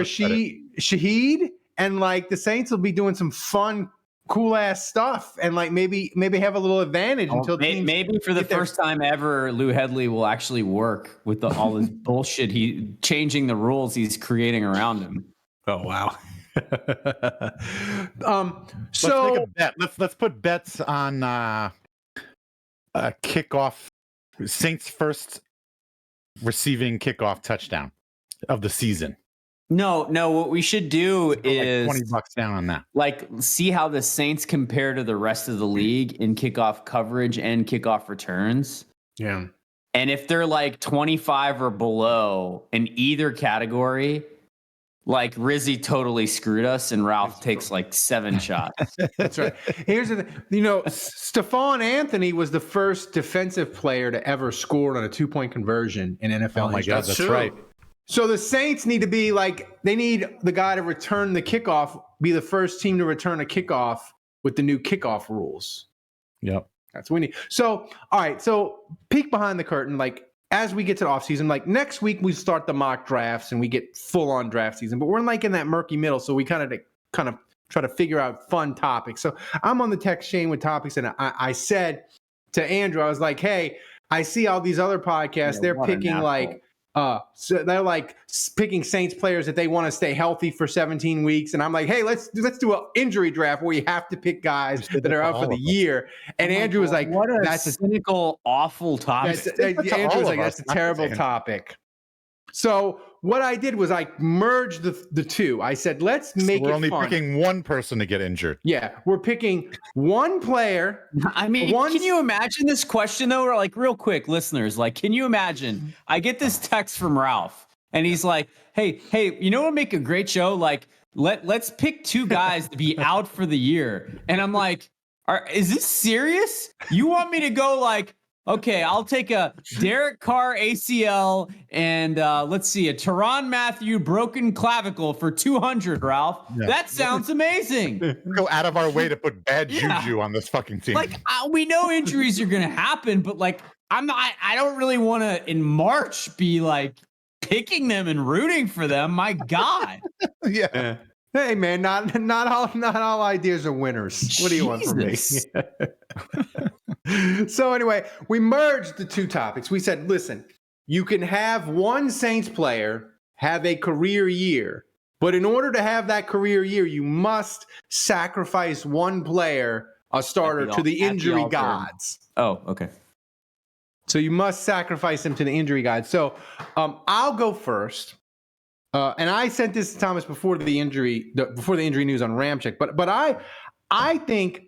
Shaheed. And like the Saints will be doing some fun, cool ass stuff, and like maybe have a little advantage until maybe for the first time ever, Lou Headley will actually work with all this bullshit. He changing the rules he's creating around him. Oh wow. So let's make a bet. Let's put bets on kickoff. Saints first receiving kickoff touchdown of the season. No. What we should do is like $20 down on that. Like, see how the Saints compare to the rest of the league in kickoff coverage and kickoff returns. Yeah. And if they're like 25 or below in either category, like Rizzy totally screwed us and Ralph takes like 7 shots. That's right. Here's the thing. Stephon Anthony was the first defensive player to ever score on a 2-point conversion in NFL. Oh my God, that's true. right. So the Saints need to be like, they need the guy to return the kickoff, be the first team to return a kickoff with the new kickoff rules. Yep. That's what we need. So, all right. So peek behind the curtain, like as we get to the offseason, like next week we start the mock drafts and we get full on draft season, but we're like in that murky middle. So we kind of try to figure out fun topics. So I'm on the text chain with topics, and I said to Andrew, I was like, hey, I see all these other podcasts. They're picking like, so they're like picking Saints players that they want to stay healthy for 17 weeks. And I'm like, hey, let's do an injury draft where you have to pick guys that are out for the year. And Andrew was like, what a that's cynical, awful topic. Andrew was like, that's a terrible topic. So what I did was I merged the two. I said, let's make it fun. We're only picking one person to get injured. Yeah, we're picking one player. I mean, can you imagine this question though? Or like real quick, listeners, like, can you imagine? I get this text from Ralph and he's like, hey, you know what would make a great show? Like, let's pick 2 guys to be out for the year. And I'm like, is this serious? You want me to go like, okay, I'll take a Derek Carr ACL and let's see, a Tyrann Mathieu broken clavicle for 200, Ralph. Yeah. That sounds amazing. Go out of our way to put bad juju on this fucking team. Like, we know injuries are going to happen, but like, I don't really want to in March be like picking them and rooting for them. My God. Yeah. Hey man, not all ideas are winners. What do you want from me? So anyway, we merged the 2 topics. We said, listen, you can have one Saints player have a career year, but in order to have that career year, you must sacrifice one player, a starter, to the injury gods. Oh, okay. So you must sacrifice him to the injury gods. So I'll go first. And I sent this to Thomas before the injury news on Ramchick, but I think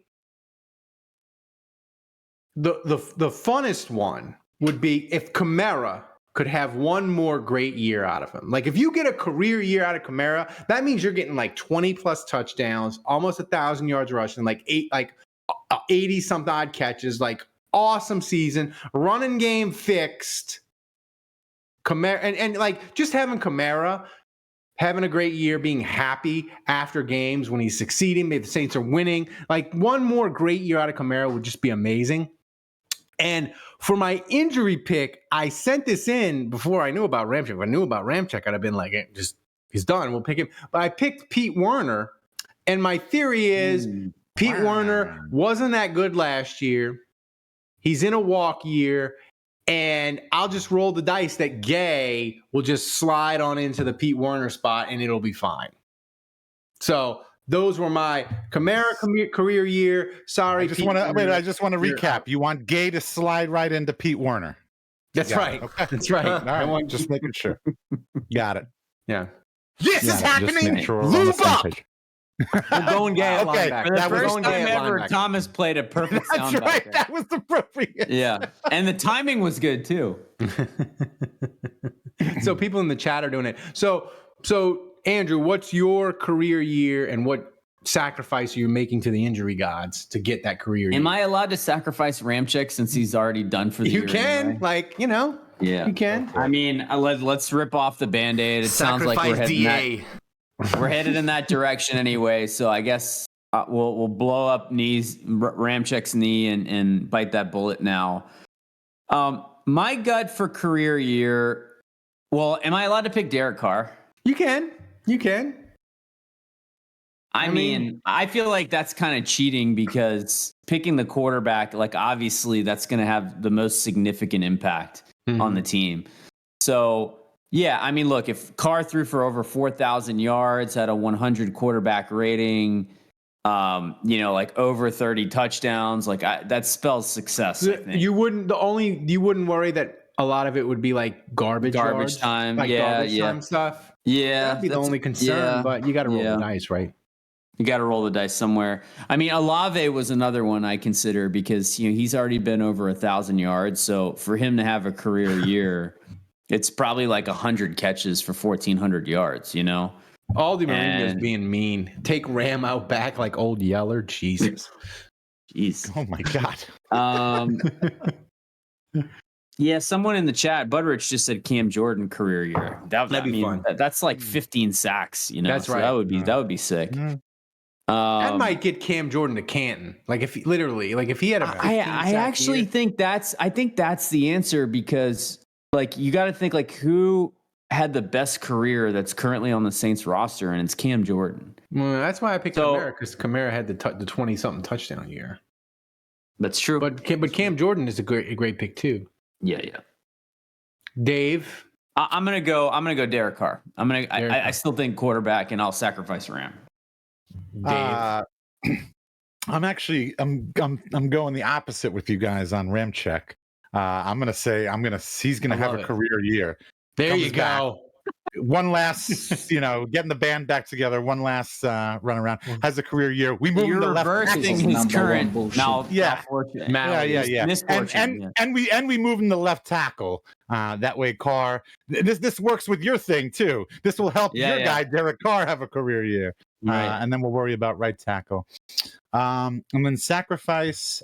the funnest one would be if Kamara could have one more great year out of him. Like if you get a career year out of Kamara, that means you're getting like 20 plus touchdowns, almost 1,000 yards rushing, like 80 something odd catches, like awesome season, running game fixed. Kamara and like just having Kamara having a great year, being happy after games when he's succeeding, maybe the Saints are winning. Like one more great year out of Kamara would just be amazing. And for my injury pick, I sent this in before I knew about Ramchick. If I knew about Ramchick, I'd have been like, he's done. We'll pick him. But I picked Pete Werner. And my theory is Pete Werner wasn't that good last year. He's in a walk year. And I'll just roll the dice that Gay will just slide on into the Pete Werner spot and it'll be fine. So those were my Kamara career year. Sorry, I just want to recap. You want Gay to slide right into Pete Werner. That's right. Okay. That's right. All right. Just making sure. Got it. Yeah. This is happening. Sure Lube up. We're going Gay at linebacker. For the first time ever, Thomas played a perfect sound. That's right. That was appropriate. Yeah. And the timing was good too. So people in the chat are doing it. So Andrew, what's your career year and what sacrifice are you making to the injury gods to get that career year? Am I allowed to sacrifice Ramchick since he's already done for the year? You can. Anyway? Like, yeah. You can. I mean, let's rip off the Band-Aid. It sounds like we're headed in that direction anyway. So I guess we'll blow up Ramchick's knee and bite that bullet now. My gut for career year. Well, am I allowed to pick Derek Carr? You can. I mean, I feel like that's kind of cheating because picking the quarterback, like obviously that's going to have the most significant impact on the team. So yeah, I mean, look, if Carr threw for over 4,000 yards, had a 100 quarterback rating, like over 30 touchdowns, like that spells success. I think. You wouldn't worry that a lot of it would be like garbage time. Like garbage time stuff. Yeah, That'd be the only concern, but you got to roll the dice, right? You got to roll the dice somewhere. I mean, Olave was another one I consider because he's already been over 1,000 yards. So for him to have a career year, it's probably like 100 catches for 1,400 yards. All the Mourinho's being mean. Take Ram out back like old Yeller. Jesus. Jeez. Oh my God. Yeah, someone in the chat, Butterich just said Cam Jordan career year. That'd be fun. That's like 15 sacks. That's right. That would be sick. That might get Cam Jordan to Canton. Like if he had a I actually think that's the answer because like you got to think like who had the best career that's currently on the Saints roster, and it's Cam Jordan. Well, that's why I picked Kamara, because Kamara had the 20-something touchdown year. That's true. But Cam Jordan is a great pick too. Yeah. Dave, I'm gonna go Derek Carr. I still think quarterback, and I'll sacrifice Ram. Dave. I'm going the opposite with you guys on Ramczyk. He's gonna have a career year. There you go. One last, getting the band back together. One last run around. Has a career year. We move him to left reversing his current malfortune. And we move him to left tackle. That way, Carr. This works with your thing too. This will help your guy Derek Carr have a career year. Right. And then we'll worry about right tackle. And then sacrifice.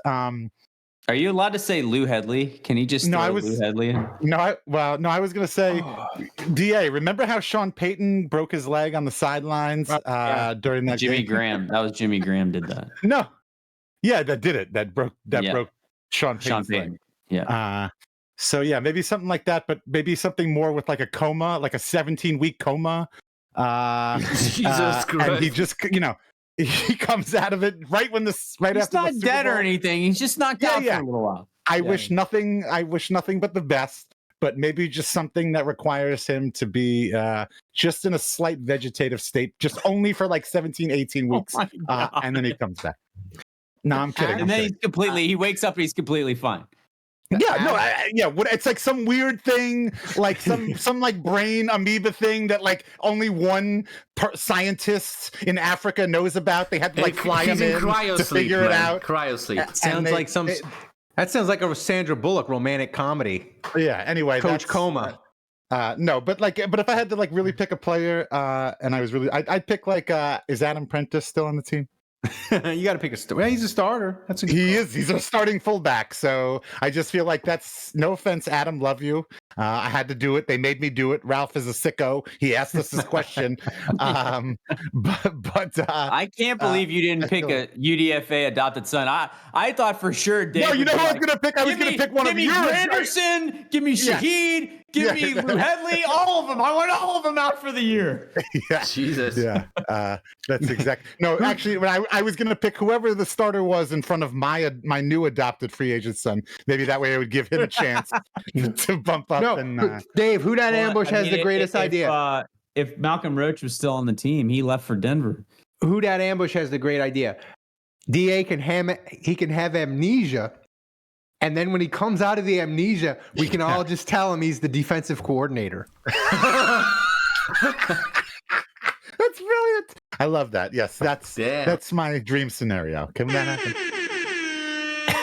Are you allowed to say Lou Headley? Can he just throw Lou Headley in? No, I was going to say, DA, remember how Sean Payton broke his leg on the sidelines during that Jimmy game? Graham. That was Jimmy Graham did that. No. Yeah, that did it. That broke Sean Payton's leg. Yeah. So yeah, maybe something like that, but maybe something more with like a coma, like a 17-week coma. Jesus Christ. And he just, he comes out of it right he's after not the Super dead Bowl. or anything. He's just knocked out for a little while. I wish nothing but the best, but maybe just something that requires him to be just in a slight vegetative state, just only for like 17, 18 weeks. And then he comes back. No, I'm kidding. And then he wakes up and he's completely fine. Yeah, it's like some weird thing, like some like brain amoeba thing that like only one scientist in Africa knows about. They had to like fly him in to figure it out. Cryosleep. That sounds like a Sandra Bullock romantic comedy. Yeah. Anyway, Coach Coma. No, but if I had to like really pick a player, and I'd pick like is Adam Prentice still on the team? You got to pick he's a starter. He is. He's a starting fullback. So I just feel like that's no offense, Adam. Love you. I had to do it. They made me do it. Ralph is a sicko. He asked us this question. But I can't believe you didn't pick a UDFA adopted son. I thought for sure Dave. No, you know who I was going to pick? I was going to pick one of yours. Give me Anderson. Give me Shaheed. Give me Lou Headley. All of them. I want all of them out for the year. Yeah. Jesus. Yeah. That's exact. No, actually, when I was going to pick whoever the starter was in front of my new adopted free agent son. Maybe that way I would give him a chance to bump up. No, Dave, who that ambush has the greatest idea? If Malcolm Roach was still on the team, he left for Denver. Who that ambush has the great idea? DA can have amnesia. And then when he comes out of the amnesia, we can all just tell him he's the defensive coordinator. That's brilliant. I love that. Yes, that's my dream scenario. Can that happen?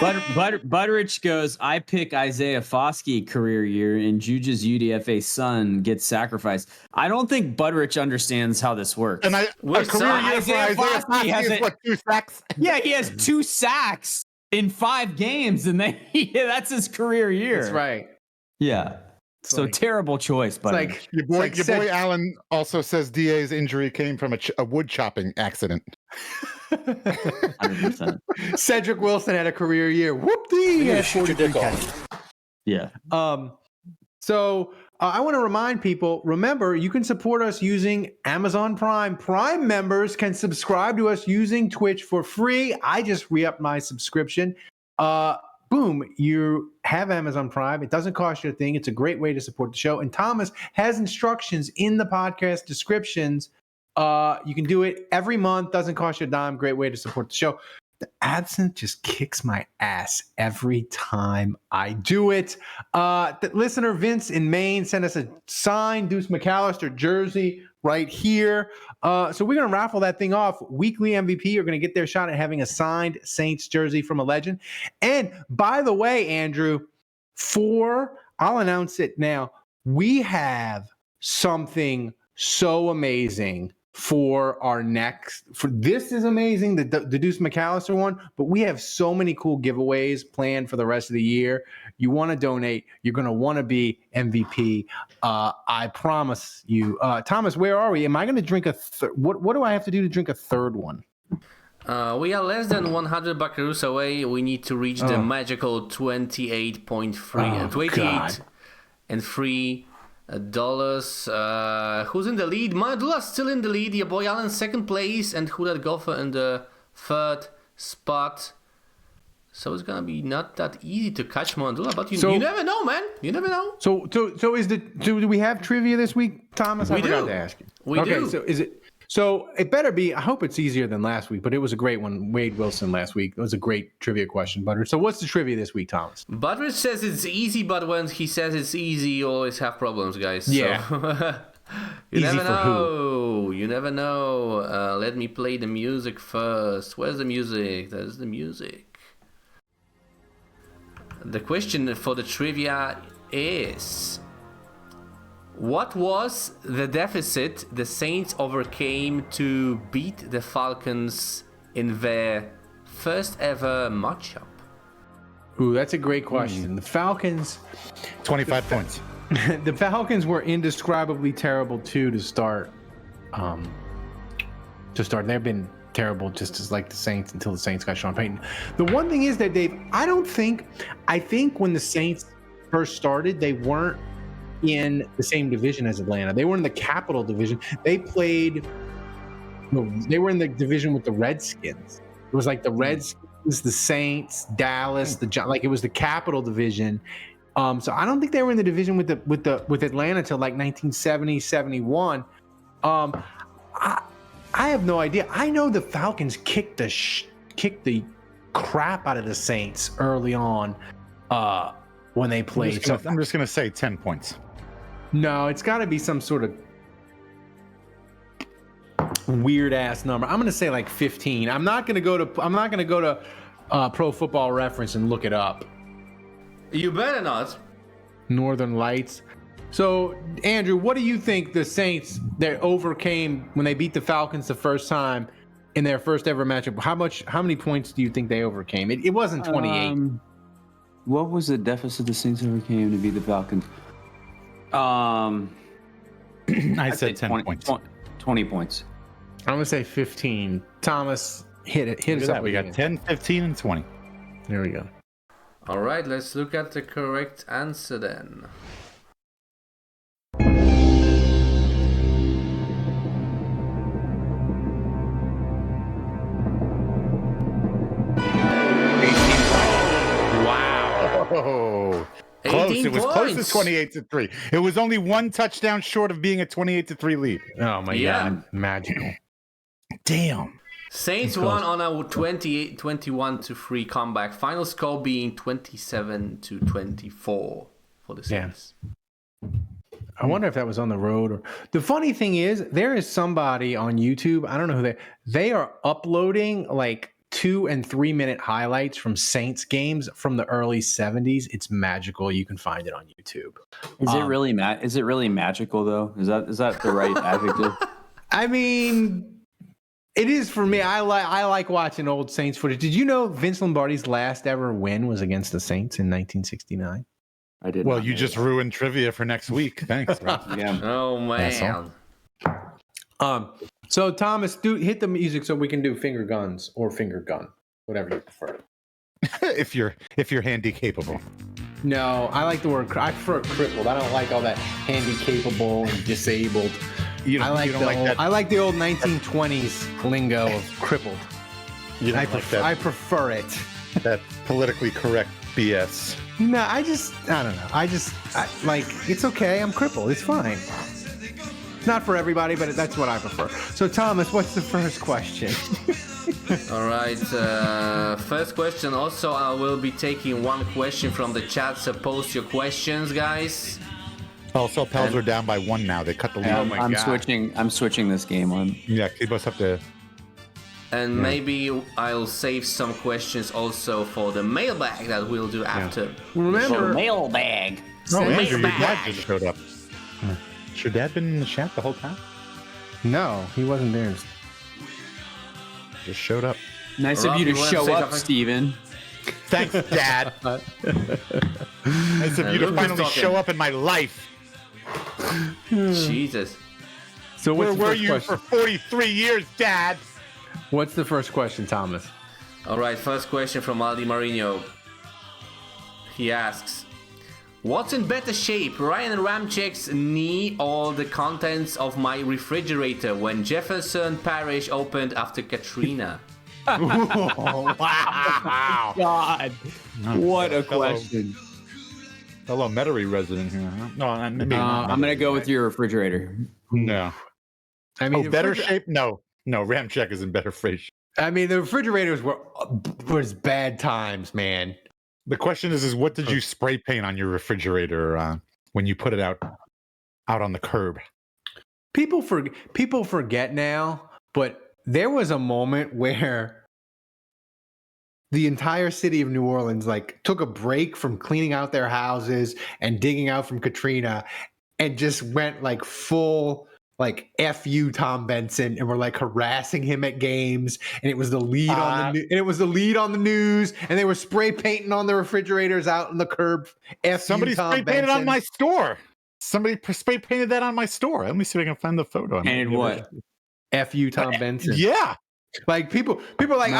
Butterich goes, I pick Isaiah Foskey career year and Juju's UDFA son gets sacrificed. I don't think Butterich understands how this works. And a career year for Isaiah Foskey is what, 2 sacks? Yeah, he has 2 sacks in 5 games, and then that's his career year. That's right. Yeah. So terrible choice, but like your boy Alan also says DA's injury came from a wood chopping accident. 100%. Cedric Wilson had a career year. Whoop-dee! Yeah. So I want to remind people, remember, you can support us using Amazon Prime. Prime members can subscribe to us using Twitch for free. I just re-upped my subscription. Boom, you have Amazon Prime. It doesn't cost you a thing. It's a great way to support the show. And Thomas has instructions in the podcast descriptions. You can do it every month. Doesn't cost you a dime. Great way to support the show. The absinthe just kicks my ass every time I do it. The listener Vince in Maine sent us a signed Deuce McAllister jersey right here. So we're going to raffle that thing off. Weekly MVP are going to get their shot at having a signed Saints jersey from a legend. And by the way, Andrew, I'll announce it now. We have something so amazing for our next. This is amazing, the Deuce McAllister one, but we have so many cool giveaways planned for the rest of the year. You want to donate, you're going to want to be MVP. I promise you. Thomas, where are we? Am I going to drink a third? What do I have to do to drink a third one? We are less than 100 buckaroos away. We need to reach the magical 28.3, 28 and $3. Who's in the lead? Mandula's still in the lead. Your boy Allen second place, and Hudat Golfer in the third spot. So it's gonna be not that easy to catch Mandula, but you never know, man. You never know. So do we have trivia this week, Thomas? I forgot to ask you. We do. So is it? So it better be. I hope it's easier than last week, but it was a great one. Wade Wilson last week. It was a great trivia question, Butter. So what's the trivia this week, Thomas? Butteridge says it's easy, but when he says it's easy, you always have problems, guys. Yeah. So you never know. You never know. Let me play the music first. Where's the music? There's the music. The question for the trivia is: what was the deficit the Saints overcame to beat the Falcons in their first ever matchup? Ooh, that's a great question. The Falcons... 25 points. The Falcons were indescribably terrible, too, to start. They've been terrible just as like the Saints until the Saints got Sean Payton. The one thing is that I think when the Saints first started, they weren't in the same division as Atlanta. They were in the Capital Division. They were in the division with the Redskins. It was like the Redskins, the Saints, Dallas, it was the Capital Division. So I don't think they were in the division with Atlanta till like 1970, 71. I have no idea. I know the Falcons kicked the crap out of the Saints early on when they played. I'm just gonna say 10 points. No, it's got to be some sort of weird ass number. I'm gonna say like 15. I'm not gonna go to Pro Football Reference and look it up. You better not. Northern Lights. So, Andrew, what do you think the Saints overcame when they beat the Falcons the first time in their first ever matchup? How many points do you think they overcame? It wasn't 28. What was the deficit the Saints overcame to beat the Falcons? I said 10 points. 20 points. I'm gonna say 15. Thomas, hit us up. We got 10, 15, and 20. There we go. All right, let's look at the correct answer then. Oh, close. It was close to 28-3. It was only one touchdown short of being a 28-3 lead. Oh my God, magical! Damn. Saints won on a 21-3 comeback. Final score being 27-24 for the Saints. Yeah. I wonder if that was on the road or. The funny thing is, there is somebody on YouTube. I don't know who they are uploading like 2 and 3 minute highlights from Saints games from the early 70s. It's magical. You can find it on YouTube. Is it really magical though? Is that the right adjective? I mean, it is for me. I like watching old Saints footage. Did you know Vince Lombardi's last ever win was against the Saints in 1969? I did. Well, you just ruined trivia for next week. Thanks, Rob. Yeah. Oh man. So Thomas, hit the music so we can do finger guns or finger gun, whatever you prefer. if you're handy capable. No, I like the word. I prefer crippled. I don't like all that handy capable and disabled. I like the old 1920s lingo of crippled. I prefer it. That politically correct BS. No, I don't know. It's okay. I'm crippled. It's fine. Not for everybody, but that's what I prefer. So, Thomas, what's the first question? All right. First question. Also, I will be taking one question from the chat, so post your questions, guys. Also, Pels are down by 1 now. They cut the lead. I'm switching this game on. Yeah, you must have to. And maybe I'll save some questions also for the mailbag that we'll do after. Remember, Mailbag. No, Andrew, your mailbag. dad just showed up. Has your dad been in the chat the whole time? no, he wasn't there. Just showed up. Nice Rob, of you you to wanna show say up, something? Steven. Thanks, Dad. Nice of you to Lucas finally talking. show up in my life. Jesus. So Where what's the were first you question? for 43 years, Dad? What's the first question, Thomas? All right, first question from Aldi Marino. He asks, what's in better shape, Ryan Ramchek's knee or the contents of my refrigerator when Jefferson Parish opened after Katrina? Oh, wow. God, what a question. Hello, Metairie resident here. Huh? No, maybe not I'm gonna go with your refrigerator. No. I mean, Better shape? No. Ramchek is in better shape. I mean, the refrigerators was bad times, man. The question is what did you spray paint on your refrigerator when you put it out on the curb? People forget now, but there was a moment where the entire city of New Orleans took a break from cleaning out their houses and digging out from Katrina and just went full F you Tom Benson, and we're harassing him at games, and it was the lead on the news, and they were spray painting on the refrigerators out in the curb. Somebody spray painted on my store. Somebody spray painted that on my store. Let me see if I can find the photo. And what? F you Tom Benson. Yeah. People are like, No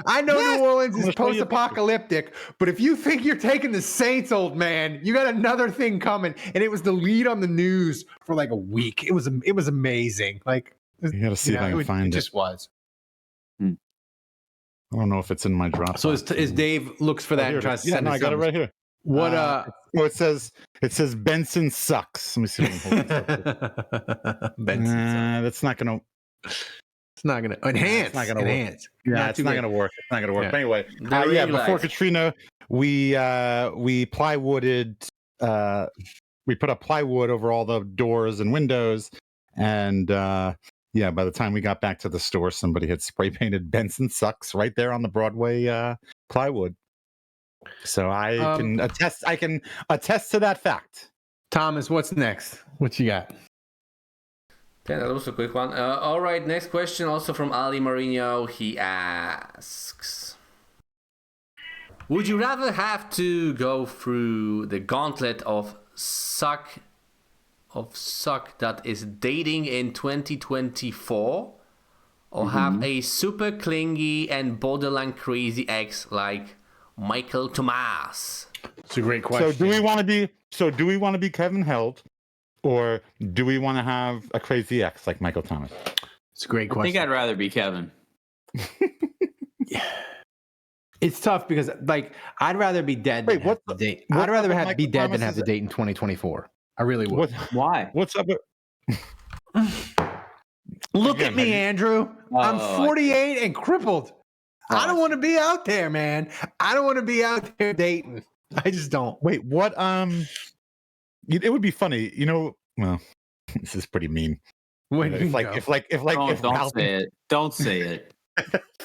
I know Yes! New Orleans I'm is gonna show you a picture. post-apocalyptic, but if you think you're taking the Saints, old man, you got another thing coming. And it was the lead on the news for a week. It was amazing. You gotta see if I can find it. It just was. I don't know if it's in my Dropbox. So as Dave looks for that here and it tries is. to send I got it right here. What it says Benson sucks. Let me see if I can hold it. Benson. That's not gonna. It's not gonna enhance. It's not gonna enhance. Yeah, it's not gonna work. It's not gonna work. Yeah. But anyway, They're real before life. Katrina, we plywooded. We put up plywood over all the doors and windows, and by the time we got back to the store, somebody had spray painted Benson sucks right there on the Broadway plywood. So I can attest. I can attest to that fact. Thomas, what's next? What you got? Okay, that was a quick one. All right, next question also from Ali Marino. He asks, would you rather have to go through the gauntlet of suck that is dating in 2024 or have a super clingy and borderline crazy ex like Michael Thomas? It's a great question. So do we want to be Kevin Held, or do we want to have a crazy ex like Michael Thomas? It's a great I question. think I'd rather be Kevin. It's tough because I'd rather be dead than have the date. I'd rather be dead than have the date in 2024. I really would. Why? What's up? Look at me, Andrew. I'm 48 and crippled. I don't want to be out there, man. I don't want to be out there dating. I just don't. Wait, what? It would be funny, Well, this is pretty mean. If Don't say it. Don't say it.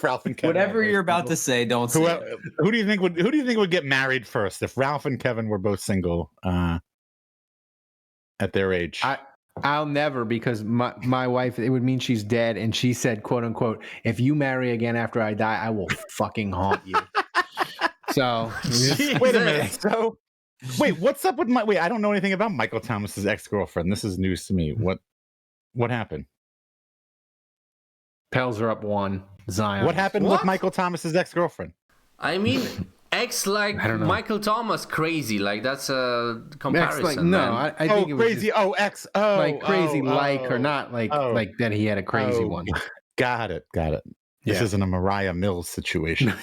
Ralph and Kevin. Whatever you're about to say, don't say it. Who do you think would get married first if Ralph and Kevin were both single at their age? I'll never, because my wife, it would mean she's dead, and she said, quote unquote, if you marry again after I die, I will fucking haunt you. So wait a minute. So what's up with I don't know anything about Michael Thomas's ex-girlfriend. This is news to me. What happened? Pels are up 1. Zion. What happened with Michael Thomas's ex-girlfriend? I mean, ex like I don't know. Michael Thomas crazy. That's a comparison. No, man. I think it was crazy. just, Ex. crazy or not like that he had a crazy one. Got it. This isn't a Mariah Mills situation.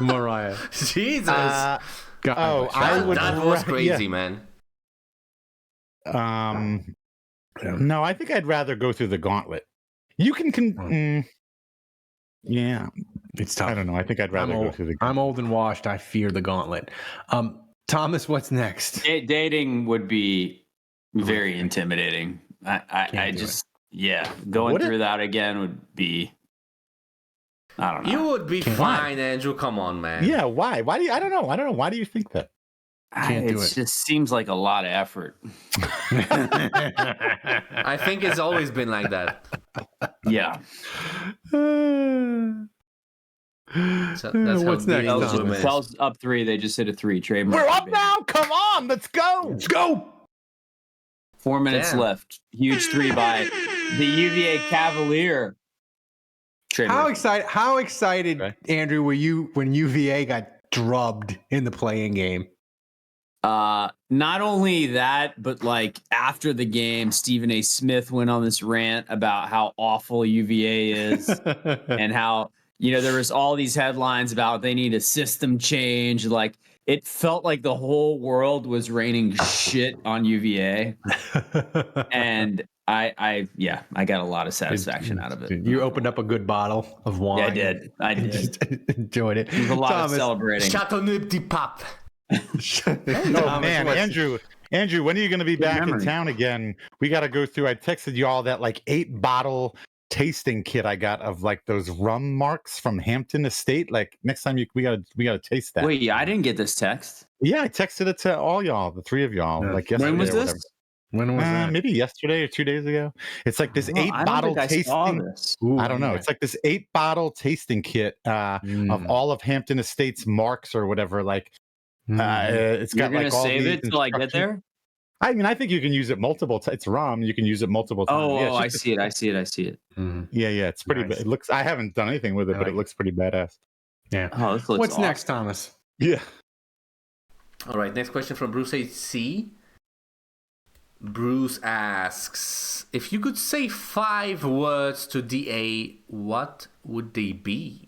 Mariah. Jesus. God, that was crazy, man. No, I think I'd rather go through the gauntlet. You can yeah. It's tough. I don't know. I think I'd rather go through the gauntlet. I'm old and washed. I fear the gauntlet. Thomas, what's next? Dating would be very intimidating. I just, going through that again would be, I don't know. You would be fine, Andrew. Come on, man. Yeah, why? Why do you? I don't know. Why do you think that? Can't do it it. just seems like a lot of effort. I think it's always been like that. Yeah. So that's What's how next, dating Thomas? women is. Tells up 3. They just hit a 3. Trademark. We're up now. Come on, let's go. Let's go. 4 minutes Damn. left. Huge 3 by the UVA Cavalier. Trademark. How excited, Okay. Andrew, were you when UVA got drubbed in the playing game? Not only that, but like after the game, Stephen A. Smith went on this rant about how awful UVA is and how, there was all these headlines about they need a system change. Like it felt like the whole world was raining shit on UVA. And I got a lot of satisfaction out of it. You opened up a good bottle of wine. Yeah, I did. I and did. just enjoyed it. There was a lot of Thomas, celebrating. Chateauneuf du Pape. Oh Thomas, man, what's- Andrew, when are you going to be back memory. in town again? We got to go through. I texted you all that like 8-bottle tasting kit I got of like those rum marks from Hampton Estate. Like next time we gotta taste that. Wait, I didn't get this text. Yeah, I texted it to all y'all, the 3 of y'all. Yeah. Like yesterday. When was or this? whatever. When was that? Maybe yesterday or 2 days ago. It's like this Oh, I don't 8-bottle think I saw tasting. this. Ooh, I don't know. yeah. It's like this 8-bottle tasting kit of all of Hampton Estate's marks or whatever. Like it's You're got gonna like all save these it till I get instructions. there? I mean, I think you can use it multiple times. It's rum. You can use it multiple times. Oh, Yeah, it's I just- see it. I see it. I see it. Mhm. Yeah, it's pretty. Nice. It looks. I haven't done anything with it, I but like it looks pretty badass. Yeah. Oh, this looks What's awesome. next, Thomas? Yeah. All right, next question from Bruce HC. Bruce asks, if you could say 5 words to DA, what would they be?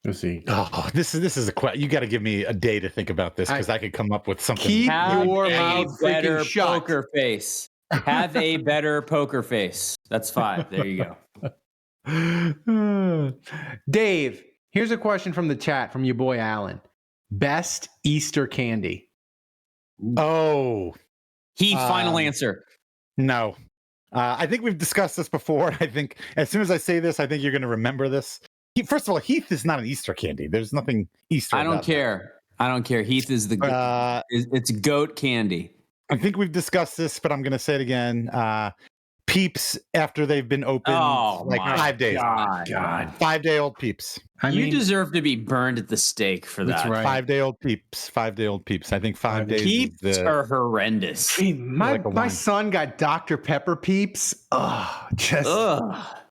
Let's see. Oh, this is a question. You got to give me a day to think about this because I could come up with something. Keep Have your a mouth better freaking shut. poker face. Have a better poker face. That's 5. There you go. Dave, here's a question from the chat from your boy Alan. Best Easter candy? Oh Heath, final answer. no, I think we've discussed this before. I think as soon as I say this, I think you're going to remember this. First of all, Heath is not an Easter candy. There's nothing Easter. I don't about that. care. I don't care. Heath is the it's goat candy. I think we've discussed this, but I'm going to say it again. Peeps after they've been opened like my 5 days. God. 5-day-old Peeps. You deserve to be burned at the stake for that. That's right. 5-day-old Peeps. 5-day-old Peeps. I think 5 days. Peeps is the, are horrendous. My like a wine. son got Dr. Pepper Peeps. Oh,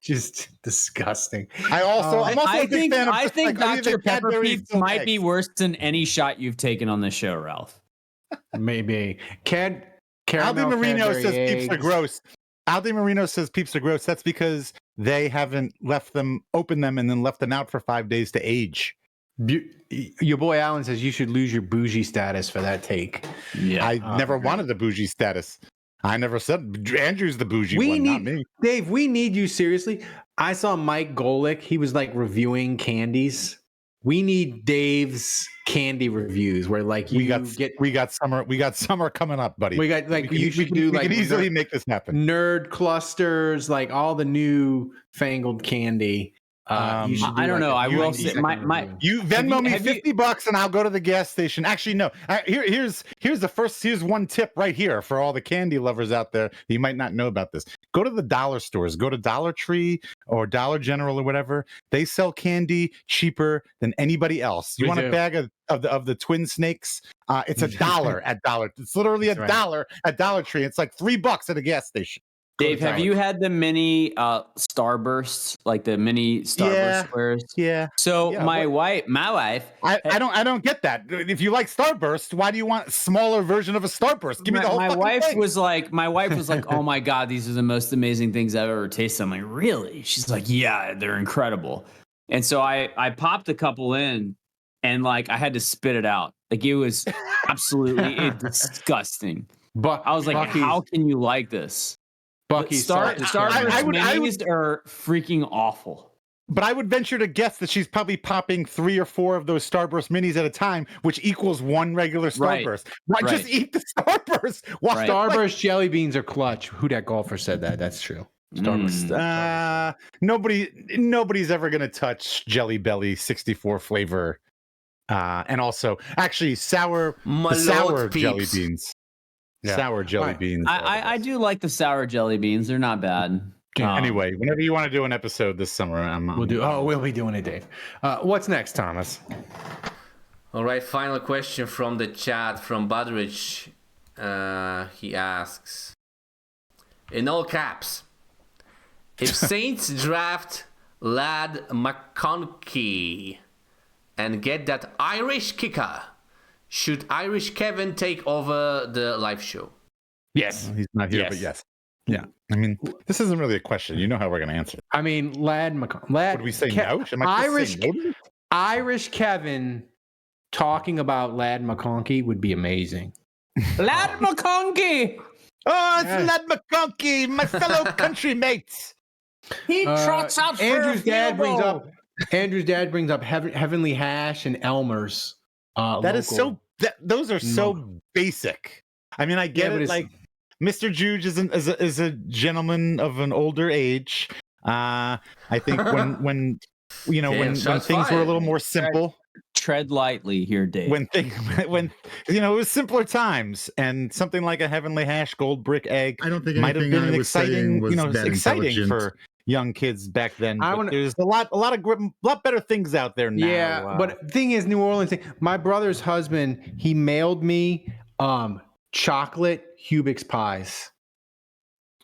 just disgusting. I'm also a I big fan of I just, think like, Dr. Pepper Cadbury Peeps filled might be eggs. worse than any shot you've taken on this show, Ralph. Maybe. Aldi Caramel Marino Cadbury says Peeps are eggs. gross. Aldi Marino says Peeps are gross. That's because they haven't opened them and then left them out for 5 days to age. Your boy Alan says you should lose your bougie status for that take. Yeah. I never okay. wanted the bougie status. I never said Andrew's the bougie We one, need not me. Dave. We need you seriously. I saw Mike Golick. He was like reviewing candies. We need Dave's candy reviews where like you we got summer coming up, buddy. we got like you should we do we like can easily make this happen. nerd clusters, like all the new fangled candy. You should do I don't know. I a will 90-second say my review. You Venmo me have you- $50 and I'll go to the gas station. Actually, no. Here's one tip right here for all the candy lovers out there. You might not know about this. Go to the dollar stores. Go to Dollar Tree or Dollar General or whatever. They sell candy cheaper than anybody else. You We want do. a bag of the twin snakes? It's $1 at Dollar. It's literally That's right. $1 at Dollar Tree. It's like $3 at a gas station. Go to Dave, have Dollar you Tree. had the mini Starbursts, like the mini Starburst Yeah. squares? Yeah. So Yeah, my wife, I don't get that. If you like Starburst, why do you want a smaller version of a Starburst? Give me the whole my fucking wife thing. was like, oh my God, these are the most amazing things I've ever tasted. I'm like, really? She's like, yeah, they're incredible. And so I popped a couple in and like I had to spit it out. Like it was absolutely disgusting. But I was like, how can you like this? Bucky's Starburst I would- minis are freaking awful. But I would venture to guess that she's probably popping 3 or 4 of those Starburst minis at a time, which equals 1 regular Starburst. Why just eat the Starburst? Why? Starburst jelly beans are clutch. Who that golfer said that? That's true. Starburst. Nobody's ever gonna touch Jelly Belly 64 flavor, and also actually sour jelly beans. Yeah. Sour jelly beans. I do like the sour jelly beans. They're not bad. Anyway, whenever you want to do an episode this summer, we'll be doing it, Dave. What's next, Thomas? All right, final question from the chat from Budrich. He asks, in all caps, if Saints draft Ladd McConkey and get that Irish kicker, should Irish Kevin take over the live show? Yes. He's not here, but yes. Yeah. I mean, this isn't really a question. You know how we're going to answer. I mean, Ladd McConkey. Would we say no? Irish Kevin talking about Ladd McConkey would be amazing. Ladd McConkey! Oh, it's Ladd McConkey, my fellow country mates. He trots out for Andrew's dad brings up Heavenly Hash and Elmer's. That is so. Those are so basic. I mean, I get it. Like Mr. Juge is a gentleman of an older age. I think when things were a little more simple. Tread lightly here, Dave. When it was simpler times, and something like a Heavenly Hash gold brick egg, I don't think might have been exciting exciting for young kids back then. There's a lot better things out there now. Yeah, but the thing is, New Orleans. My brother's husband, he mailed me chocolate Hubix pies.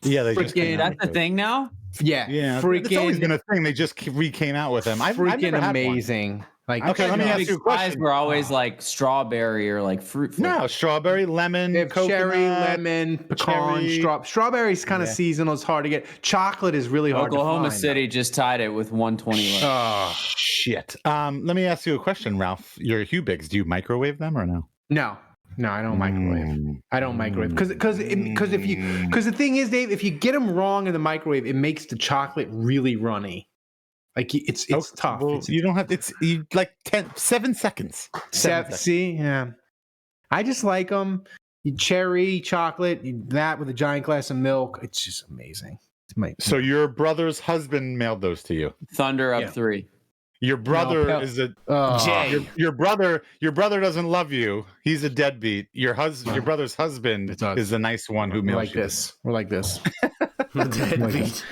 Yeah, that's the thing now. Yeah, it's always been a thing. They just came out with them. Freaking amazing. Like, okay, let me ask you a question. Pies were always like strawberry or like fruit. No, strawberry, lemon, coconut, cherry, lemon, pecan, strawberry's kind of seasonal. It's hard to get. Chocolate is really hard to find. Oklahoma City just tied it with 120 left. Oh, shit. Let me ask you a question, Ralph. Your Hubix, do you microwave them or no? No, I don't microwave. I don't microwave because the thing is, Dave, if you get them wrong in the microwave, it makes the chocolate really runny. Like it's tough. Well, you don't have like 7 seconds. See, yeah. I just like them. Cherry, chocolate, that with a giant glass of milk. It's just amazing. So your brother's husband mailed those to you. Thunder up 3. Your brother is a Jay. Your brother doesn't love you. He's a deadbeat. Your brother's husband is the nice one who mails you. We're like this. Deadbeat.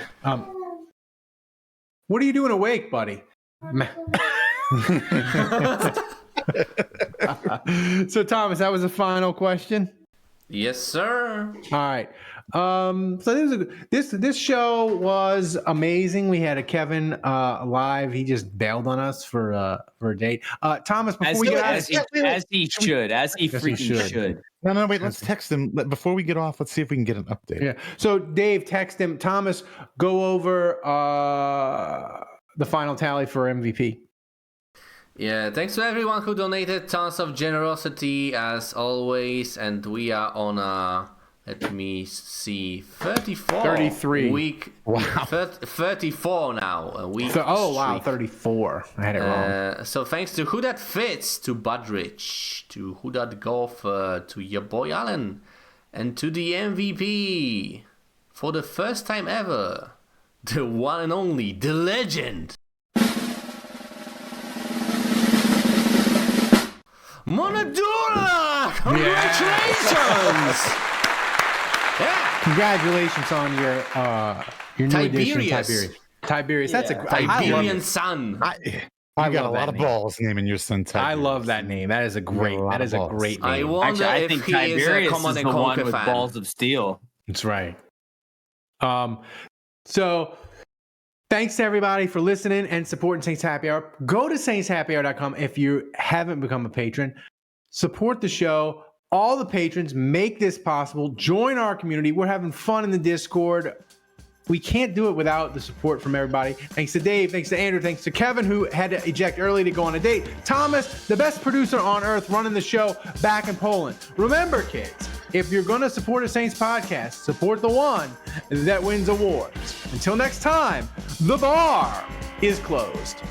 What are you doing awake, buddy? So, Thomas, that was the final question? Yes, sir. All right. So this show was amazing. We had a Kevin live. He just bailed on us for a date. Thomas, before we get out, as he freaking should. No, wait. Let's text him before we get off. Let's see if we can get an update. Yeah. So Dave, text him. Thomas, go over the final tally for MVP. Yeah, thanks to everyone who donated. Tons of generosity as always, and we are on let me see, 33 week. Wow. 34 now. A week. Wow, 34. I had it wrong. So thanks to Who That Fits, to Budrich, to Who That Golfer, to your boy Allen, and to the MVP for the first time ever, the one and only, the legend, Monadura! Congratulations! Yeah. Congratulations on your new addition, Tiberius. That's a Tiberian son. I got a lot of balls naming your son Tiberius. I love that name. That is a great name. I wonder I if think he Tiberius is a Command is and the one Conquer with fan. balls of steel. That's right. So thanks to everybody for listening and supporting Saints Happy Hour. Go to saintshappyhour.com if you haven't become a patron. Support the show. All the patrons make this possible. Join our community. We're having fun in the Discord. We can't do it without the support from everybody. Thanks to Dave. Thanks to Andrew. Thanks to Kevin, who had to eject early to go on a date. Thomas, the best producer on earth, running the show back in Poland. Remember, kids, if you're going to support a Saints podcast, support the one that wins awards. Until next time, the bar is closed.